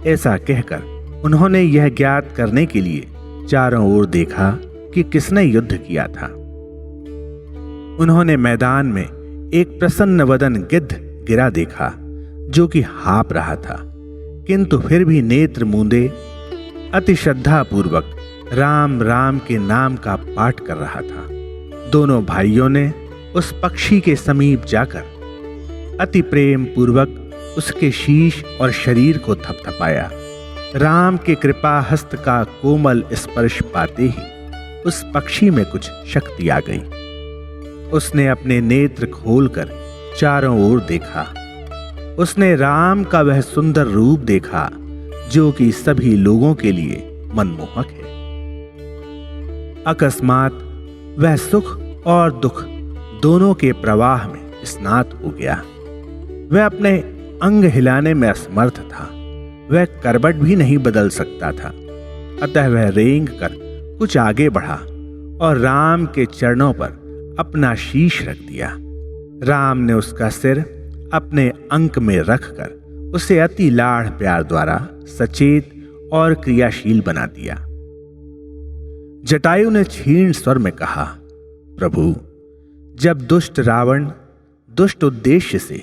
S1: ऐसा कहकर उन्होंने यह ज्ञात करने के लिए चारों ओर देखा कि किसने युद्ध किया था। उन्होंने मैदान में एक प्रसन्न वदन गिद्ध गिरा देखा, जो कि हाँप रहा था, किंतु फिर भी नेत्र मूंदे अति श्रद्धा पूर्वक राम राम के नाम का पाठ कर रहा था। दोनों भाइयों ने उस पक्षी के समीप जाकर अति प्रेम पूर्वक उसके शीश और शरीर को थपथपाया। राम के कृपा हस्त का कोमल स्पर्श पाते ही उस पक्षी में कुछ शक्ति आ गई। उसने अपने नेत्र खोलकर चारों ओर देखा। उसने राम का वह सुंदर रूप देखा, जो कि सभी लोगों के लिए मनमोहक है। अकस्मात वह सुख और दुख दोनों के प्रवाह में स्नात हो गया। वह अपने अंग हिलाने में असमर्थ था। वह करवट भी नहीं बदल सकता था। अतः वह रेंग कर कुछ आगे बढ़ा और राम के चरणों पर अपना शीश रख दिया। राम ने उसका सिर अपने अंक में रखकर उसे अति लाड़ प्यार द्वारा सचेत और क्रियाशील बना दिया। जटायु ने क्षीण स्वर में कहा, प्रभु, जब दुष्ट रावण दुष्ट उद्देश्य से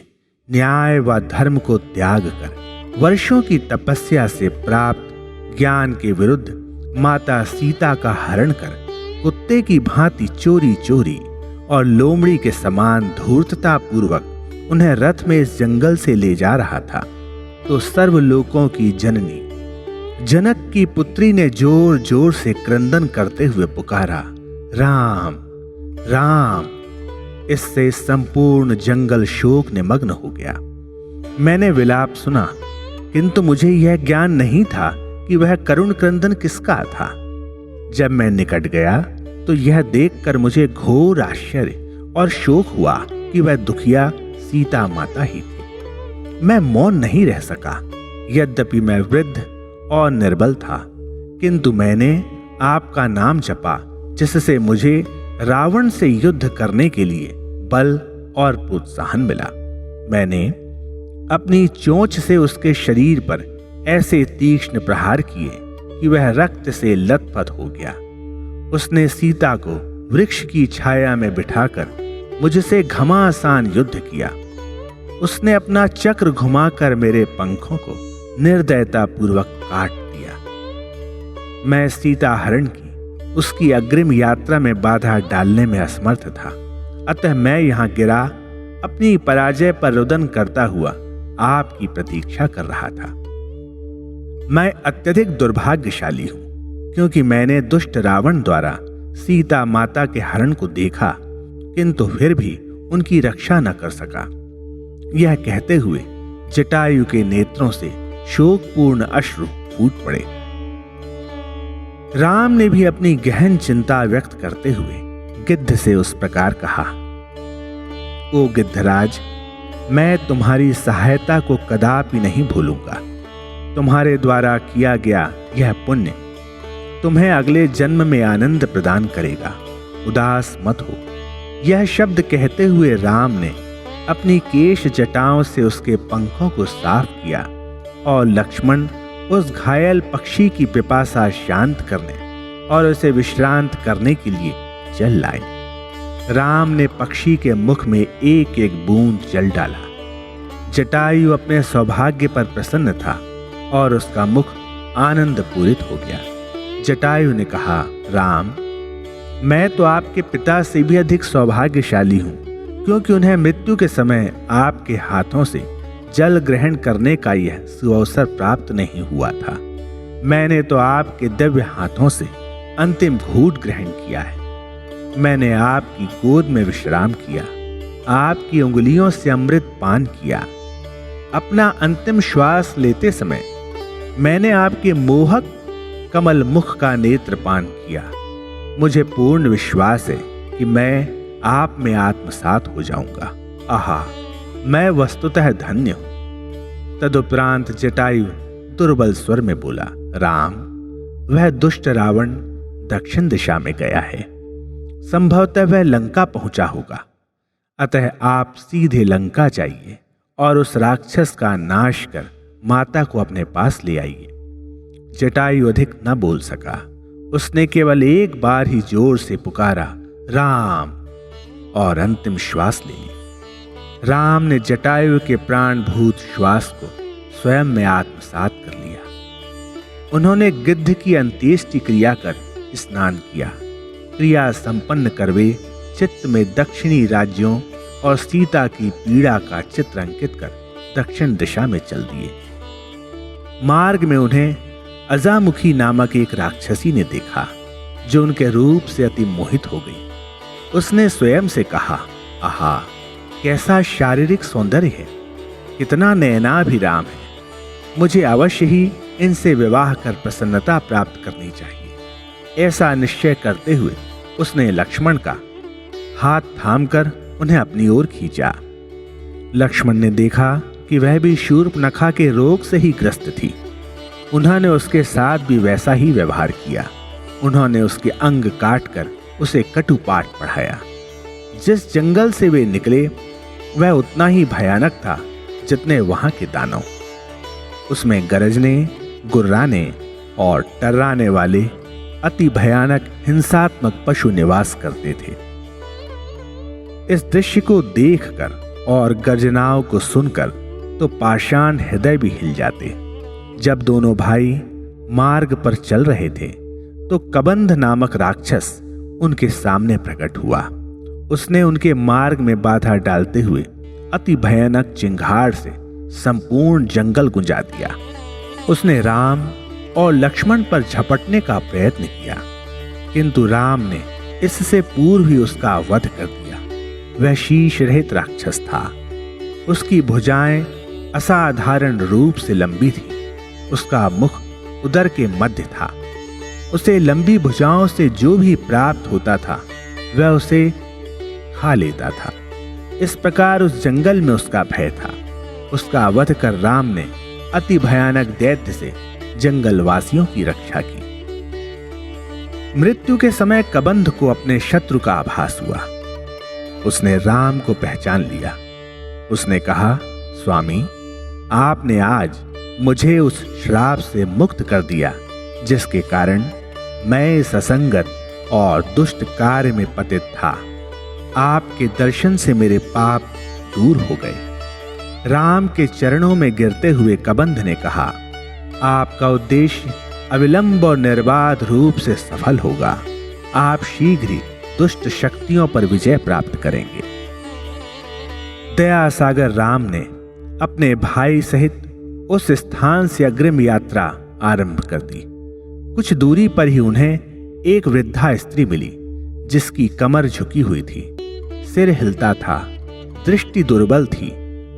S1: न्याय व धर्म को त्याग कर वर्षों की तपस्या से प्राप्त ज्ञान के विरुद्ध माता सीता का हरण कर कुत्ते की भांति चोरी चोरी और लोमड़ी के समान धूर्तता पूर्वक उन्हें रथ में इस जंगल से ले जा रहा था, तो सर्वलोकों की जननी जनक की पुत्री ने जोर जोर से क्रंदन करते हुए पुकारा, राम राम। इससे संपूर्ण जंगल शोक ने मग्न हो गया। मैंने विलाप सुना, किंतु मुझे यह ज्ञान नहीं था कि वह करुण क्रंदन किसका था। जब मैं निकट गया तो यह देखकर मुझे घोर आश्चर्य और शोक हुआ कि वह दुखिया सीता माता ही थी। मैं मौन नहीं रह सका। यद्यपि मैं वृद्ध और निर्बल था, किंतु मैंने आपका नाम जपा, जिससे मुझे रावण से युद्ध करने के लिए बल और प्रोत्साहन मिला। मैंने अपनी चोंच से उसके शरीर पर ऐसे तीक्ष्ण प्रहार किए कि वह रक्त से लथपथ हो गया। उसने सीता को वृक्ष की छाया में बिठाकर मुझसे घमासान युद्ध किया। उसने अपना चक्र घुमाकर मेरे पंखों को निर्दयता पूर्वक काट दिया। मैं सीता हरण की उसकी अग्रिम यात्रा में बाधा डालने में असमर्थ था। अतः मैं यहां गिरा अपनी पराजय पर रुदन करता हुआ आपकी प्रतीक्षा कर रहा था। मैं अत्यधिक दुर्भाग्यशाली हूं, क्योंकि मैंने दुष्ट रावण द्वारा सीता माता के हरण को देखा, किंतु फिर भी उनकी रक्षा न कर सका। यह कहते हुए जटायु के नेत्रों से शोकपूर्ण अश्रु फूट पड़े। राम ने भी अपनी गहन चिंता व्यक्त करते हुए गिद्ध से उस प्रकार कहा, ओ गिद्धराज, मैं तुम्हारी सहायता को कदापि नहीं भूलूंगा। तुम्हारे द्वारा किया गया यह पुण्य तुम्हें अगले जन्म में आनंद प्रदान करेगा। उदास मत हो। यह शब्द कहते हुए राम ने अपनी केश जटाओं से उसके पंखों को साफ किया और लक्ष्मण उस घायल पक्षी की पिपासा शांत करने और उसे विश्रांत करने के लिए जल लाए। राम ने पक्षी के मुख में एक एक बूंद जल डाला। जटायु अपने सौभाग्य पर प्रसन्न था और उसका मुख आनंद पूरित हो गया। जटायु ने कहा, राम, मैं तो आपके पिता से भी अधिक सौभाग्यशाली हूं, क्योंकि उन्हें मृत्यु के समय आपके हाथों से जल ग्रहण करने का यह सुअवसर प्राप्त नहीं हुआ था। मैंने तो आपके दिव्य हाथों से अंतिम घूंट ग्रहण किया है। मैंने आपकी गोद में विश्राम किया, आपकी उंगलियों से अमृत पान किया। अपना अंतिम श्वास लेते समय मैंने आपके मोहक कमल मुख का नेत्र पान किया। मुझे पूर्ण विश्वास है कि मैं आप में आत्मसात हो जाऊंगा। आहा, मैं वस्तुतः धन्य हूं। तदुपरांत जटायु दुर्बल स्वर में बोला, राम, वह दुष्ट रावण दक्षिण दिशा में गया है। संभवतः वह लंका पहुंचा होगा। अतः आप सीधे लंका जाइए और उस राक्षस का नाश कर माता को अपने पास ले आइए। जटायु अधिक न बोल सका। उसने केवल एक बार ही जोर से पुकारा, राम, और अंतिम श्वास ले ली। राम ने जटायु के प्राणभूत श्वास को स्वयं में आत्मसात कर लिया। उन्होंने गिद्ध की अंत्येष्टि क्रिया कर स्नान किया। क्रिया संपन्न कर वे चित्त में दक्षिणी राज्यों और सीता की पीड़ा का चित्र अंकित कर दक्षिण दिशा में चल दिए। मार्ग में उन्हें अजामुखी नामक एक राक्षसी ने देखा, जो उनके रूप से अति मोहित हो गई। उसने स्वयं से कहा, आहा, कैसा शारीरिक सौंदर्य है, कितना नयनाभिराम है। मुझे अवश्य ही इनसे विवाह कर प्रसन्नता प्राप्त करनी चाहिए। ऐसा निश्चय करते हुए उसने लक्ष्मण का हाथ थामकर उन्हें अपनी ओर खींचा। लक्ष्मण ने देखा कि वह भी शूर्पणखा के रोग से ही ग्रस्त थी। उन्होंने उसके साथ भी वैसा ही व्यवहार किया। उन्होंने उसके अंग काटकर उसे कटुपाठ पढ़ाया। जिस जंगल से वे निकले वह उतना ही भयानक था जितने वहां के दानव। उसमें गरजने, गुर्राने और टर्राने वाले अति भयानक हिंसात्मक पशु निवास करते थे। इस दृश्य को देखकर और गर्जनाओं को सुनकर तो पाषाण हृदय भी हिल जाते। जब दोनों भाई मार्ग पर चल रहे थे तो कबंध नामक राक्षस उनके सामने प्रकट हुआ। उसने उनके मार्ग में बाधा डालते हुए अति भयानक चिंगार से संपूर्ण जंगल गुंजा दिया। उसने राम और लक्ष्मण पर झपटने का प्रयत्न किया, किंतु राम ने इससे पूर्व ही उसका वध कर दिया। वह शीश रहित राक्षस था। उसकी भुजाएं असाधारण रूप से लंबी थी। उसका मुख उदर के मध्य था। उसे लंबी भुजाओं से जो भी प्राप्त होता था वह उसे खा लेता था। इस प्रकार उस जंगल में उसका भय था। उसका वध कर राम ने अति भयानक दैत्य से जंगल वासियों की रक्षा की। मृत्यु के समय कबंध को अपने शत्रु का आभास हुआ। उसने राम को पहचान लिया। उसने कहा, स्वामी, आपने आज मुझे उस श्राप से मुक्त कर दिया जिसके कारण मैं इस असंगत और दुष्ट कार्य में पतित था। आपके दर्शन से मेरे पाप दूर हो गए। राम के चरणों में गिरते हुए कबंध ने कहा, आपका उद्देश्य अविलंब और निर्बाध रूप से सफल होगा। आप शीघ्र ही दुष्ट शक्तियों पर विजय प्राप्त करेंगे। दया सागर राम ने अपने भाई सहित उस स्थान से अग्रिम यात्रा आरंभ कर दी। कुछ दूरी पर ही उन्हें एक वृद्धा स्त्री मिली, जिसकी कमर झुकी हुई थी, सिर हिलता था, दृष्टि दुर्बल थी,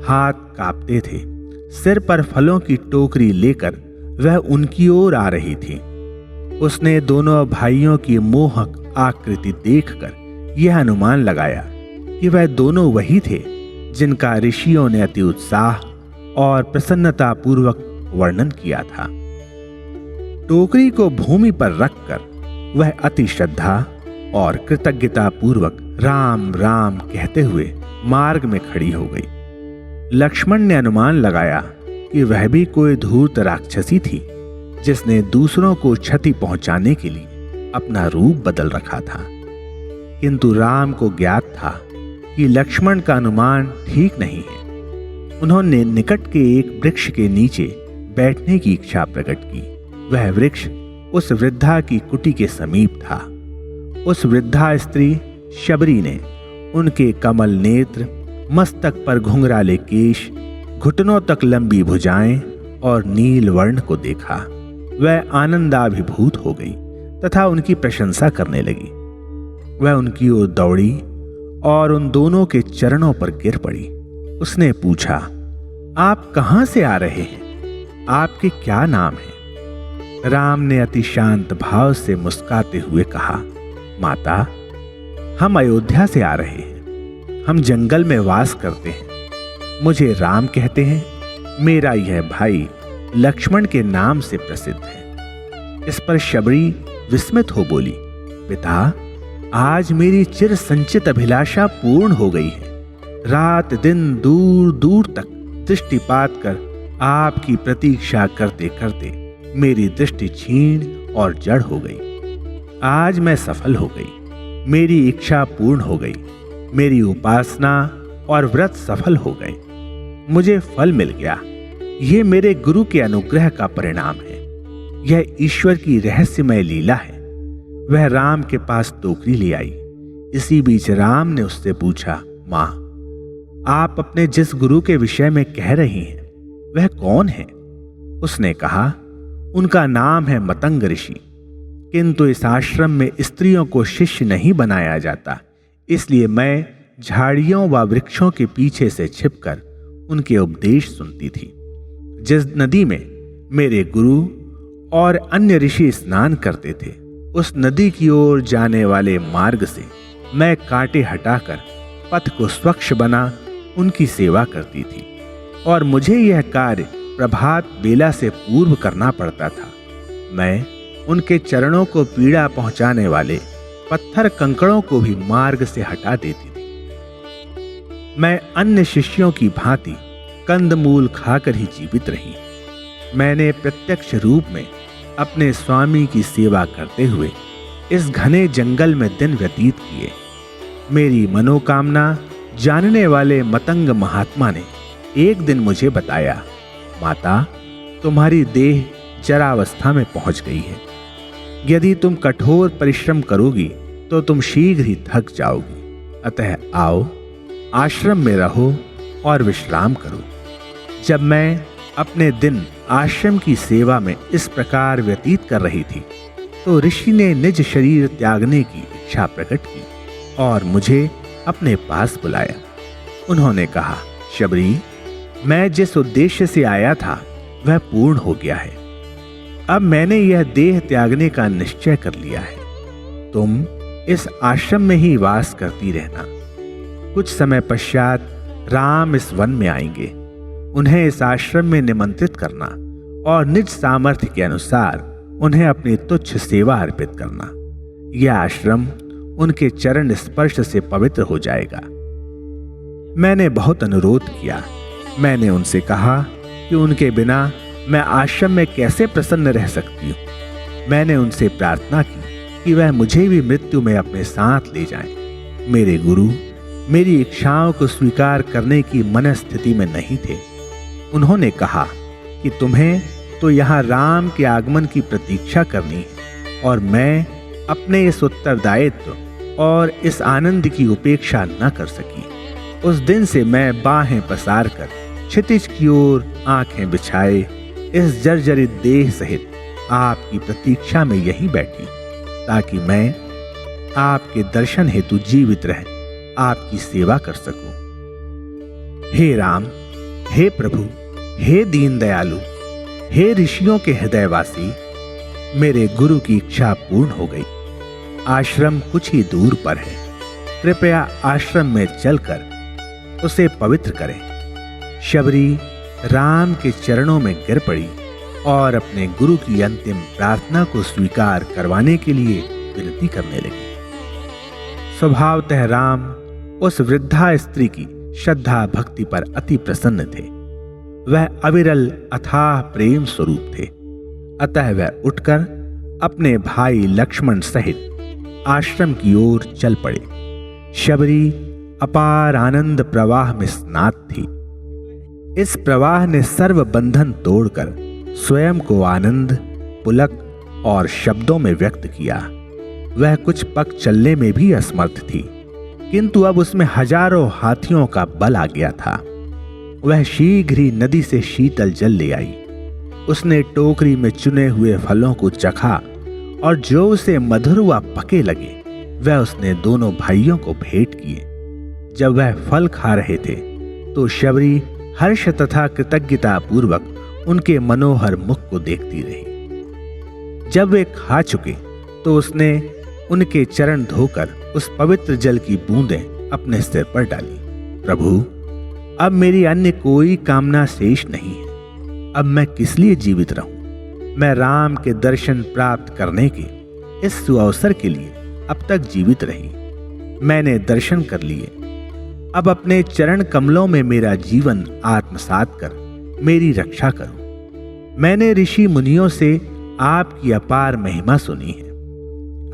S1: हाथ कांपते थे। सिर पर फलों की टोकरी लेकर वह उनकी ओर आ रही थी। उसने दोनों भाइयों की मोहक आकृति देखकर यह अनुमान लगाया कि वह दोनों वही थे जिनका ऋषियों ने अति उत्साह और प्रसन्नता पूर्वक वर्णन किया था। टोकरी को भूमि पर रखकर वह अति श्रद्धा और कृतज्ञता पूर्वक राम राम कहते हुए मार्ग में खड़ी हो गई। लक्ष्मण ने अनुमान लगाया कि वह भी कोई धूर्त राक्षसी थी, जिसने दूसरों को क्षति पहुंचाने के लिए अपना रूप बदल रखा था। किंतु राम को ज्ञात था कि लक्ष्मण का अनुमान ठीक नहीं है। उन्होंने निकट के एक वृक्ष के नीचे बैठने की इच्छा प्रकट की। वह वृक्ष उस वृद्धा की कुटी के समीप था। उस वृद्धा स्त्री शबरी ने उनके कमल नेत्र, मस्तक पर घुंघराले केश, घुटनों तक लंबी भुजाएं और नील वर्ण को देखा। वह आनंदाभिभूत हो गई तथा उनकी प्रशंसा करने लगी। वह उनकी ओर दौड़ी और उन दोनों के चरणों पर गिर पड़ी। उसने पूछा, आप कहां से आ रहे हैं? आपके क्या नाम है? राम ने अति शांत भाव से मुस्कुराते हुए कहा, माता, हम अयोध्या से आ रहे हैं। हम जंगल में वास करते हैं। मुझे राम कहते हैं। मेरा यह भाई लक्ष्मण के नाम से प्रसिद्ध है। इस पर शबरी विस्मित हो बोली, पिता, आज मेरी चिर संचित अभिलाषा पूर्ण हो गई है। रात दिन दूर दूर तक दृष्टिपात कर आपकी प्रतीक्षा करते करते मेरी दृष्टि क्षीण और जड़ हो गई। आज मैं सफल हो गई। मेरी इच्छा पूर्ण हो गई। मेरी उपासना और व्रत सफल हो गए। मुझे फल मिल गया। ये मेरे गुरु के अनुग्रह का परिणाम है। यह ईश्वर की रहस्यमय लीला है। वह राम के पास टोकरी ले आई। इसी बीच राम ने उससे पूछा, मां, आप अपने जिस गुरु के विषय में कह रही हैं वह कौन है? उसने कहा, उनका नाम है मतंग ऋषि, किंतु इस आश्रम में स्त्रियों को शिष्य नहीं बनाया जाता, इसलिए मैं झाड़ियों व वृक्षों के पीछे से छिपकर उनके उपदेश सुनती थी। जिस नदी में मेरे गुरु और अन्य ऋषि स्नान करते थे, उस नदी की ओर जाने वाले मार्ग से मैं कांटे हटाकर पथ को स्वच्छ बना उनकी सेवा करती थी, और मुझे यह कार्य प्रभात बेला से पूर्व करना पड़ता था। मैं उनके चरणों को पीड़ा पहुंचाने वाले पत्थर कंकड़ों को भी मार्ग से हटा देती थी। मैं अन्य शिष्यों की भांति कंदमूल खाकर ही जीवित रही। मैंने प्रत्यक्ष रूप में अपने स्वामी की सेवा करते हुए इस घने जंगल में दिन व्यतीत किए। मेरी मनोकामना जानने वाले मतंग महात्मा ने एक दिन मुझे बताया, माता, तुम्हारी देह जरावस्था में पहुंच गई है। यदि तुम कठोर परिश्रम करोगी तो तुम शीघ्र ही थक जाओगी। अतः आओ, आश्रम में रहो और विश्राम करो। जब मैं अपने दिन आश्रम की सेवा में इस प्रकार व्यतीत कर रही थी तो ऋषि ने निज शरीर त्यागने की इच्छा प्रकट की और मुझे अपने पास बुलाया। उन्होंने कहा, शबरी, मैं जिस उद्देश्य से आया था वह पूर्ण हो गया है। अब मैंने यह देह त्यागने का निश्चय कर लिया है। तुम इस आश्रम में ही वास करती रहना। कुछ समय पश्चात राम इस वन में आएंगे। उन्हें इस आश्रम में निमंत्रित करना और निज सामर्थ्य के अनुसार उन्हें अपनी तुच्छ सेवा अर्पित करना। यह आश्रम उनके चरण स्पर्श से पवित्र हो जाएगा। मैंने बहुत अनुरोध किया। मैंने उनसे कहा कि उनके बिना मैं आश्रम में कैसे प्रसन्न रह सकती हूँ। मैंने उनसे प्रार्थना की कि वह मुझे भी मृत्यु में अपने साथ ले जाएं। मेरे गुरु मेरी इच्छाओं को स्वीकार करने की मनस्थिति में नहीं थे। उन्होंने कहा कि तुम्हें तो यहाँ राम के आगमन की प्रतीक्षा करनी है और मैं अपने इस उत्तरदायित्व और इस आनंद की उपेक्षा न कर सकी। उस दिन से मैं बाहें पसार कर क्षितिज की ओर आंखें बिछाए इस जर्जरित देह सहित आपकी प्रतीक्षा में यहीं बैठी, ताकि मैं आपके दर्शन हेतु जीवित रह आपकी सेवा कर सकूं। हे राम, हे प्रभु, हे दीन दयालु, हे ऋषियों के हृदयवासी, मेरे गुरु की इच्छा पूर्ण हो गई। आश्रम कुछ ही दूर पर है। कृपया आश्रम में चलकर उसे पवित्र करें। शबरी राम के चरणों में गिर पड़ी और अपने गुरु की अंतिम प्रार्थना को स्वीकार करवाने के लिए विनती करने लगी। स्वभावतः राम उस वृद्धा स्त्री की श्रद्धा भक्ति पर अति प्रसन्न थे। वह अविरल अथाह प्रेम स्वरूप थे। अतः वह उठकर अपने भाई लक्ष्मण सहित आश्रम की ओर चल पड़े। शबरी अपार आनंद प्रवाह में स्नात थी। इस प्रवाह ने सर्व बंधन तोड़कर स्वयं को आनंद, पुलक और शब्दों में व्यक्त किया। वह कुछ पग चलने में भी असमर्थ थी, किंतु अब उसमें हजारों हाथियों का बल आ गया था। वह शीघ्र ही नदी से शीतल जल ले आई। उसने टोकरी में चुने हुए फलों को चखा और जो उसे मधुर व पके लगे वह उसने दोनों भाइयों को भेंट किए। जब वह फल खा रहे थे तो शबरी हर्ष तथा कृतज्ञता पूर्वक उनके मनोहर मुख को देखती रही। जब वे खा चुके तो उसने उनके चरण धोकर उस पवित्र जल की बूंदें अपने सिर पर डाली। प्रभु, अब मेरी अन्य कोई कामना शेष नहीं है। अब मैं किस लिए जीवित रहूं? मैं राम के दर्शन प्राप्त करने के इस सुअवसर के लिए अब तक जीवित रही। मैंने दर्शन कर लिए। अब अपने चरण कमलों में मेरा जीवन आत्मसात कर मेरी रक्षा करो। मैंने ऋषि मुनियों से आपकी अपार महिमा सुनी है।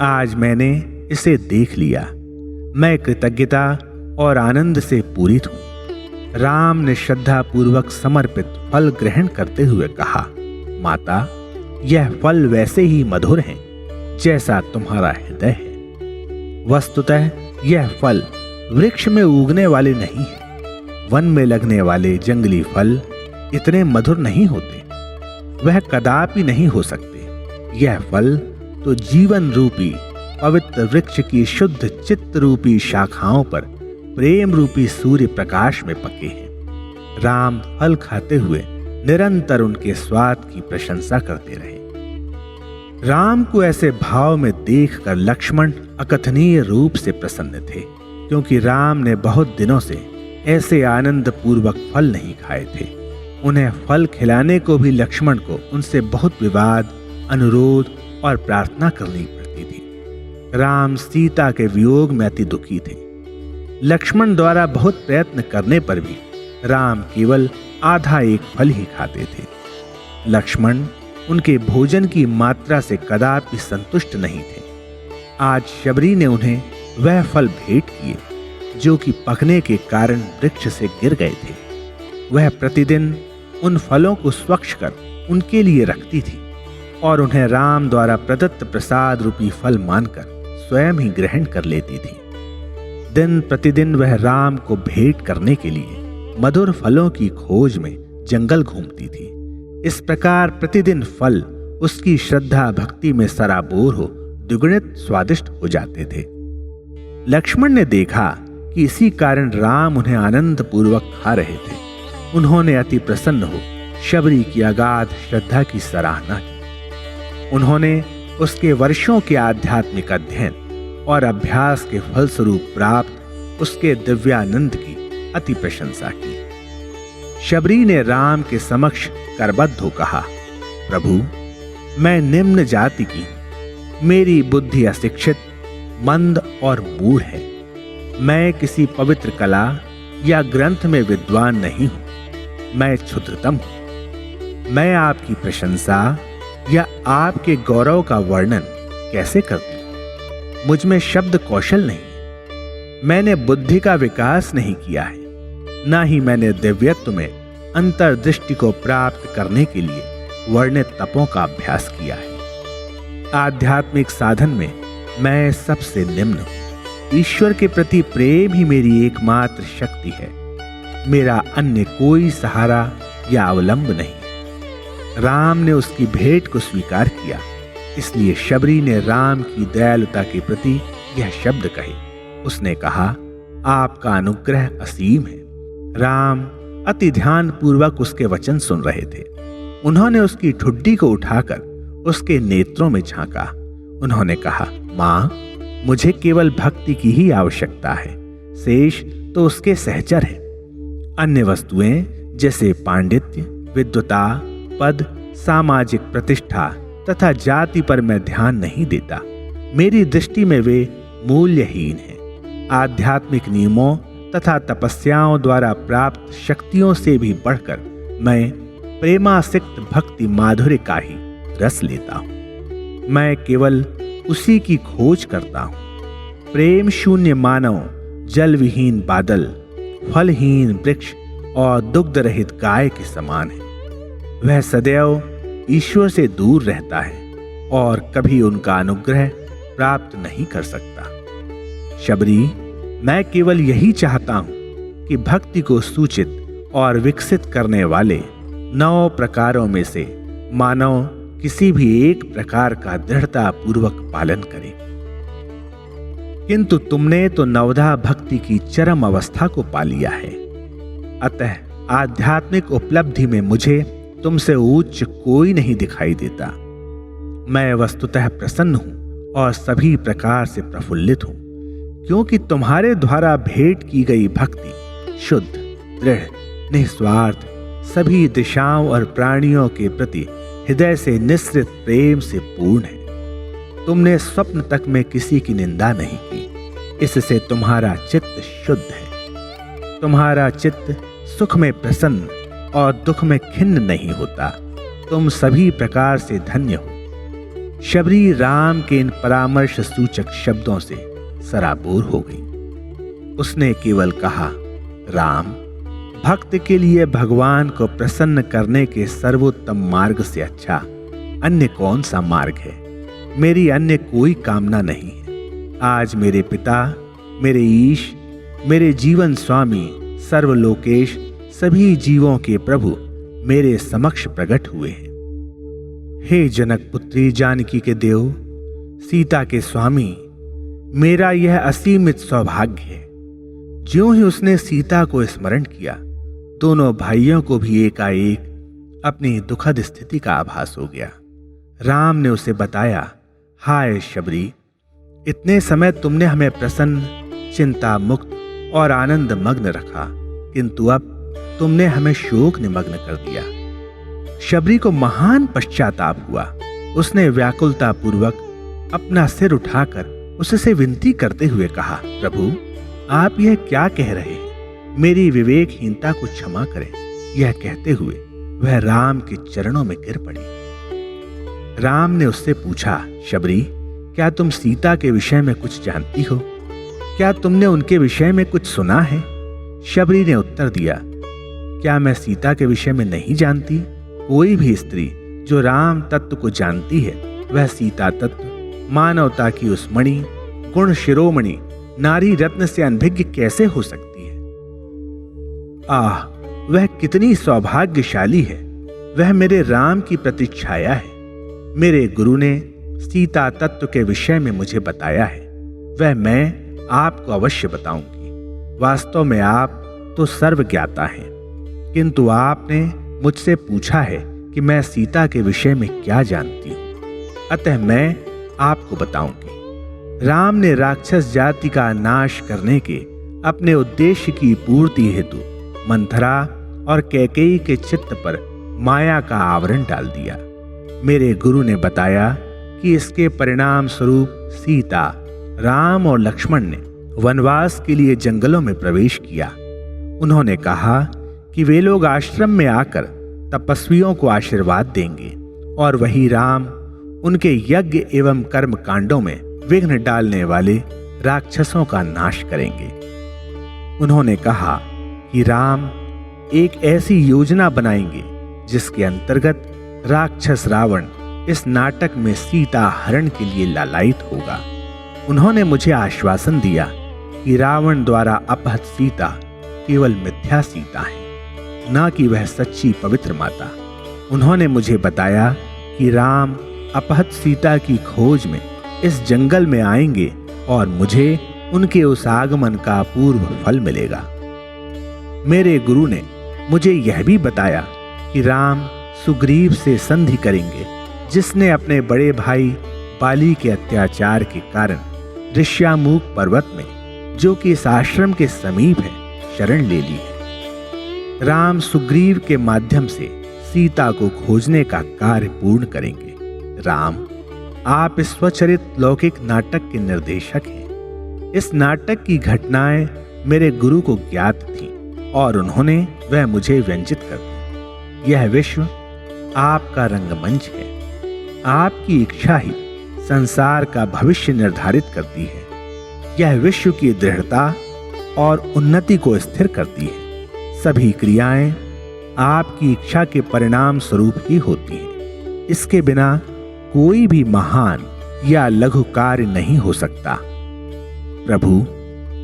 S1: आज मैंने इसे देख लिया। मैं कृतज्ञता और आनंद से पूरित हूं। राम ने श्रद्धापूर्वक समर्पित फल ग्रहण करते हुए कहा, माता, यह फल वैसे ही मधुर हैं जैसा तुम्हारा हृदय है। वस्तुतः यह फल वृक्ष में उगने वाले नहीं है। वन में लगने वाले जंगली फल इतने मधुर नहीं होते, वह कदापि नहीं हो सकते। यह फल तो जीवन रूपी पवित्र वृक्ष की शुद्ध चित्त रूपी शाखाओं पर प्रेम रूपी सूर्य प्रकाश में पके हैं। राम फल खाते हुए निरंतर उनके स्वाद की प्रशंसा करते रहे। राम को ऐसे भाव में देखकर लक्ष्मण अकथनीय रूप से प्रसन्न थे, क्योंकि राम ने बहुत दिनों से ऐसे आनंद पूर्वक फल नहीं खाए थे। उन्हें फल खिलाने को भी लक्ष्मण को उनसे बहुत विवाद, अनुरोध और प्रार्थना करनी पड़ती थी। राम सीता के वियोग में अति दुखी थे। लक्ष्मण द्वारा बहुत प्रयत्न करने पर भी राम केवल आधा एक फल ही खाते थे। लक्ष्मण उनके भोजन की मात्रा से कदापि संतुष्ट नहीं थे। आज शबरी ने उन्हें वह फल भेंट किए जो कि पकने के कारण वृक्ष से गिर गए थे। वह प्रतिदिन उन फलों को स्वच्छ कर उनके लिए रखती थी और उन्हें राम द्वारा प्रदत्त प्रसाद रूपी फल मानकर स्वयं ही ग्रहण कर लेती थी। दिन प्रतिदिन वह राम को भेंट करने के लिए मधुर फलों की खोज में जंगल घूमती थी। इस प्रकार प्रतिदिन फल उसकी श्रद्धा भक्ति में सराबोर हो द्विगुणित स्वादिष्ट हो जाते थे। लक्ष्मण ने देखा कि इसी कारण राम उन्हें आनंद पूर्वक खा रहे थे। उन्होंने अति प्रसन्न हो शबरी की अगाध श्रद्धा की सराहना की। उन्होंने उसके वर्षों के आध्यात्मिक अध्ययन और अभ्यास के फलस्वरूप प्राप्त उसके दिव्यानंद की अति प्रशंसा की। शबरी ने राम के समक्ष करबद्ध हो कहा, प्रभु, मैं निम्न जाति की हूं। मेरी बुद्धि अशिक्षित, मंद और मूढ़ है। मैं किसी पवित्र कला या ग्रंथ में विद्वान नहीं हूं। मैं क्षुद्रतम हूं। मैं आपकी प्रशंसा या आपके गौरव का वर्णन कैसे कर दूं? मुझ में शब्द कौशल नहीं है। मैंने बुद्धि का विकास नहीं किया है, ना ही मैंने दिव्यत्व में अंतर्दृष्टि को प्राप्त करने के लिए वर्णित तपों का अभ्यास किया है। आध्यात्मिक साधन में मैं सबसे निम्न हूं। ईश्वर के प्रति प्रेम ही मेरी एकमात्र शक्ति है। मेरा अन्य कोई सहारा या अवलंब नहीं। राम ने उसकी भेंट को स्वीकार किया, इसलिए शबरी ने राम की दयालुता के प्रति यह शब्द कहे। उसने कहा, आपका अनुग्रह असीम है। राम अति ध्यान पूर्वक उसके वचन सुन रहे थे। उन्होंने उसकी ठुड्डी को उठाकर उसके नेत्रों में झांका। उन्होंने कहा, मां, मुझे केवल भक्ति की ही आवश्यकता है, शेष तो उसके सहचर है। अन्य वस्तुएं जैसे पांडित्य, विद्वता, पद, सामाजिक प्रतिष्ठा तथा जाति पर मैं ध्यान नहीं देता। मेरी दृष्टि में वे मूल्यहीन हैं। आध्यात्मिक नियमों तथा तपस्याओं द्वारा प्राप्त शक्तियों से भी बढ़कर मैं प्रेमासिक्त भक्ति माधुर्य का ही रस लेता हूं। मैं केवल उसी की खोज करता हूं। प्रेम शून्य मानव जल विहीन बादल, फलहीन वृक्ष और दुग्ध रहित गाय के समान है। वह सदैव ईश्वर से दूर रहता है और कभी उनका अनुग्रह प्राप्त नहीं कर सकता। शबरी, मैं केवल यही चाहता हूं कि भक्ति को सूचित और विकसित करने वाले 9 प्रकारों में से मानव किसी भी एक प्रकार का दृढ़ता पूर्वक पालन करे। किंतु तुमने तो नवधा भक्ति की चरम अवस्था को पा लिया है। अतः आध्यात्मिक उपलब्धि में मुझे तुमसे उच्च कोई नहीं दिखाई देता। मैं वस्तुतः प्रसन्न हूं और सभी प्रकार से प्रफुल्लित हूं, क्योंकि तुम्हारे द्वारा भेंट की गई भक्ति शुद्ध, दृढ़, निस्वार्थ, सभी दिशाओं और प्राणियों के प्रति हृदय से निःसृत प्रेम से पूर्ण है। तुमने स्वप्न तक में किसी की निंदा नहीं की। इससे तुम्हारा चित्त शुद्ध है। तुम्हारा चित्त सुख में प्रसन्न और दुख में खिन्न नहीं होता। तुम सभी प्रकार से धन्य हो। शबरी राम के इन परामर्श सूचक शब्दों से सराबोर हो गई। उसने केवल कहा, राम, भक्त के लिए भगवान को प्रसन्न करने के सर्वोत्तम मार्ग से अच्छा अन्य कौन सा मार्ग है? मेरी अन्य कोई कामना नहीं है। आज मेरे पिता, मेरे ईश, मेरे जीवन स्वामी, सर्वलोकेश, सभी जीवों के प्रभु मेरे समक्ष प्रकट हुए हैं। हे जनक पुत्री जानकी के देव, सीता के स्वामी, मेरा यह असीमित सौभाग्य है। ज्यों ही उसने सीता को स्मरण किया, दोनों भाइयों को भी एकाएक अपनी दुखद स्थिति का आभास हो गया। राम ने उसे बताया, हाय शबरी, इतने समय तुमने हमें प्रसन्न, चिंता मुक्त और आनंद मग्न रखा, किंतु अब तुमने हमें शोक निमग्न कर दिया। शबरी को महान पश्चाताप हुआ। उसने व्याकुलता पूर्वक अपना सिर उठाकर उससे विनती करते हुए कहा, प्रभु, आप यह क्या कह रहे हैं? मेरी विवेकहीनता को क्षमा करें। यह कहते हुए वह राम के चरणों में गिर पड़ी। राम ने उससे पूछा, शबरी, क्या तुम सीता के विषय में कुछ जानती हो? क्या तुमने उनके विषय में कुछ सुना है? शबरी ने उत्तर दिया, क्या मैं सीता के विषय में नहीं जानती? कोई भी स्त्री जो राम तत्व को जानती है, वह सीता तत्व, मानवता की उस मणि, गुण शिरोमणि, नारी रत्न से अनभिज्ञ कैसे हो सकती है? आह, वह कितनी सौभाग्यशाली है। वह मेरे राम की प्रतिच्छाया है। मेरे गुरु ने सीता तत्व के विषय में मुझे बताया है। वह मैं आपको अवश्य बताऊंगी। वास्तव में आप तो सर्वज्ञाता हैं, किंतु आपने मुझसे पूछा है कि मैं सीता के विषय में क्या जानती हूं, अतः मैं आपको बताऊंगी। राम ने राक्षस जाति का नाश करने के अपने उद्देश्य की पूर्ति हेतु मंथरा और कैकेयी के चित्त पर माया का आवरण डाल दिया। मेरे गुरु ने बताया कि इसके परिणाम स्वरूप सीता, राम और लक्ष्मण ने वनवास के लिए जंगलों में प्रवेश किया। उन्होंने कहा कि वे लोग आश्रम में आकर तपस्वियों को आशीर्वाद देंगे और वही राम उनके यज्ञ एवं कर्म कांडों में विघ्न डालने वाले राक्षसों का नाश करेंगे। उन्होंने कहा कि राम एक ऐसी योजना बनाएंगे जिसके अंतर्गत राक्षस रावण इस नाटक में सीता हरण के लिए लालायित होगा। उन्होंने मुझे आश्वासन दिया कि रावण द्वारा अपहत सीता केवल मिथ्या सीता है, न कि वह सच्ची पवित्र माता। उन्होंने मुझे बताया कि राम अपहत सीता की खोज में इस जंगल में आएंगे और मुझे उनके उस आगमन का पूर्व फल मिलेगा। मेरे गुरु ने मुझे यह भी बताया कि राम सुग्रीव से संधि करेंगे, जिसने अपने बड़े भाई बाली के अत्याचार के कारण ऋष्यामूक पर्वत में, जो कि इस आश्रम के समीप है, शरण ले ली है। राम सुग्रीव के माध्यम से सीता को खोजने का कार्य पूर्ण करेंगे। राम, आप इस स्वचरित लौकिक नाटक के निर्देशक हैं। इस नाटक की घटनाएं मेरे गुरु को ज्ञात थीं और उन्होंने वह मुझे व्यंजित कर दी। यह विश्व आपका रंगमंच है। आपकी इच्छा ही संसार का भविष्य निर्धारित करती है। यह विश्व की दृढ़ता और उन्नति को स्थिर करती है। सभी क्रियाएं आपकी इच्छा के परिणाम स्वरूप ही होती हैं। इसके बिना कोई भी महान या लघु कार्य नहीं हो सकता। प्रभु,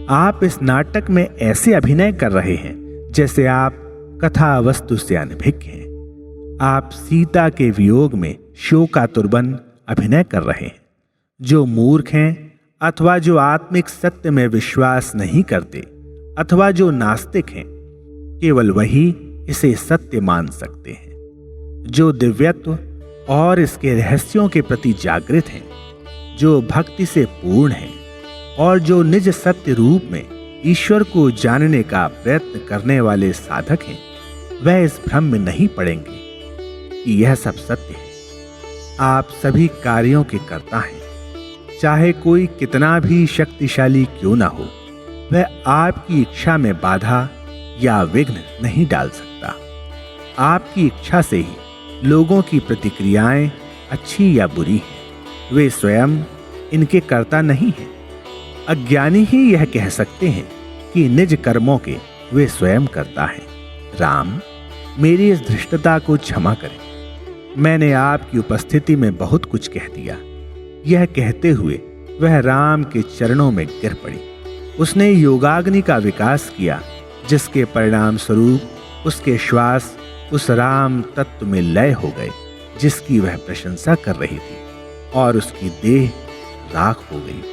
S1: आप इस नाटक में ऐसे अभिनय कर रहे हैं जैसे आप कथा वस्तु से अनभिज्ञ हैं। आप सीता के वियोग में शोकातुरबन अभिनय कर रहे हैं। जो मूर्ख हैं अथवा जो आत्मिक सत्य में विश्वास नहीं करते अथवा जो नास्तिक हैं, केवल वही इसे सत्य मान सकते हैं। जो दिव्यत्व और इसके रहस्यों के प्रति जागृत हैं, जो भक्ति से पूर्ण हैं और जो निज सत्य रूप में ईश्वर को जानने का प्रयत्न करने वाले साधक हैं, वह इस भ्रम में नहीं पड़ेंगे कि यह सब सत्य है। आप सभी कार्यों के कर्ता हैं। चाहे कोई कितना भी शक्तिशाली क्यों ना हो, वह आपकी इच्छा में बाधा या विघ्न नहीं डाल सकता। आपकी इच्छा से ही लोगों की प्रतिक्रियाएं अच्छी या बुरी हैं। वे स्वयं इनके कर्ता नहीं हैं। अज्ञानी ही यह कह सकते हैं कि निज कर्मों के वे स्वयं करता है। राम, मेरी इस धृष्टता को क्षमा करें। मैंने आपकी उपस्थिति में बहुत कुछ कह दिया। यह कहते हुए वह राम के चरणों में गिर पड़ी। उसने योगाग्नि का विकास किया, जिसके परिणाम स्वरूप उसके श्वास उस राम तत्व में लय हो गए जिसकी वह प्रशंसा कर रही थी, और उसकी देह राख हो गई।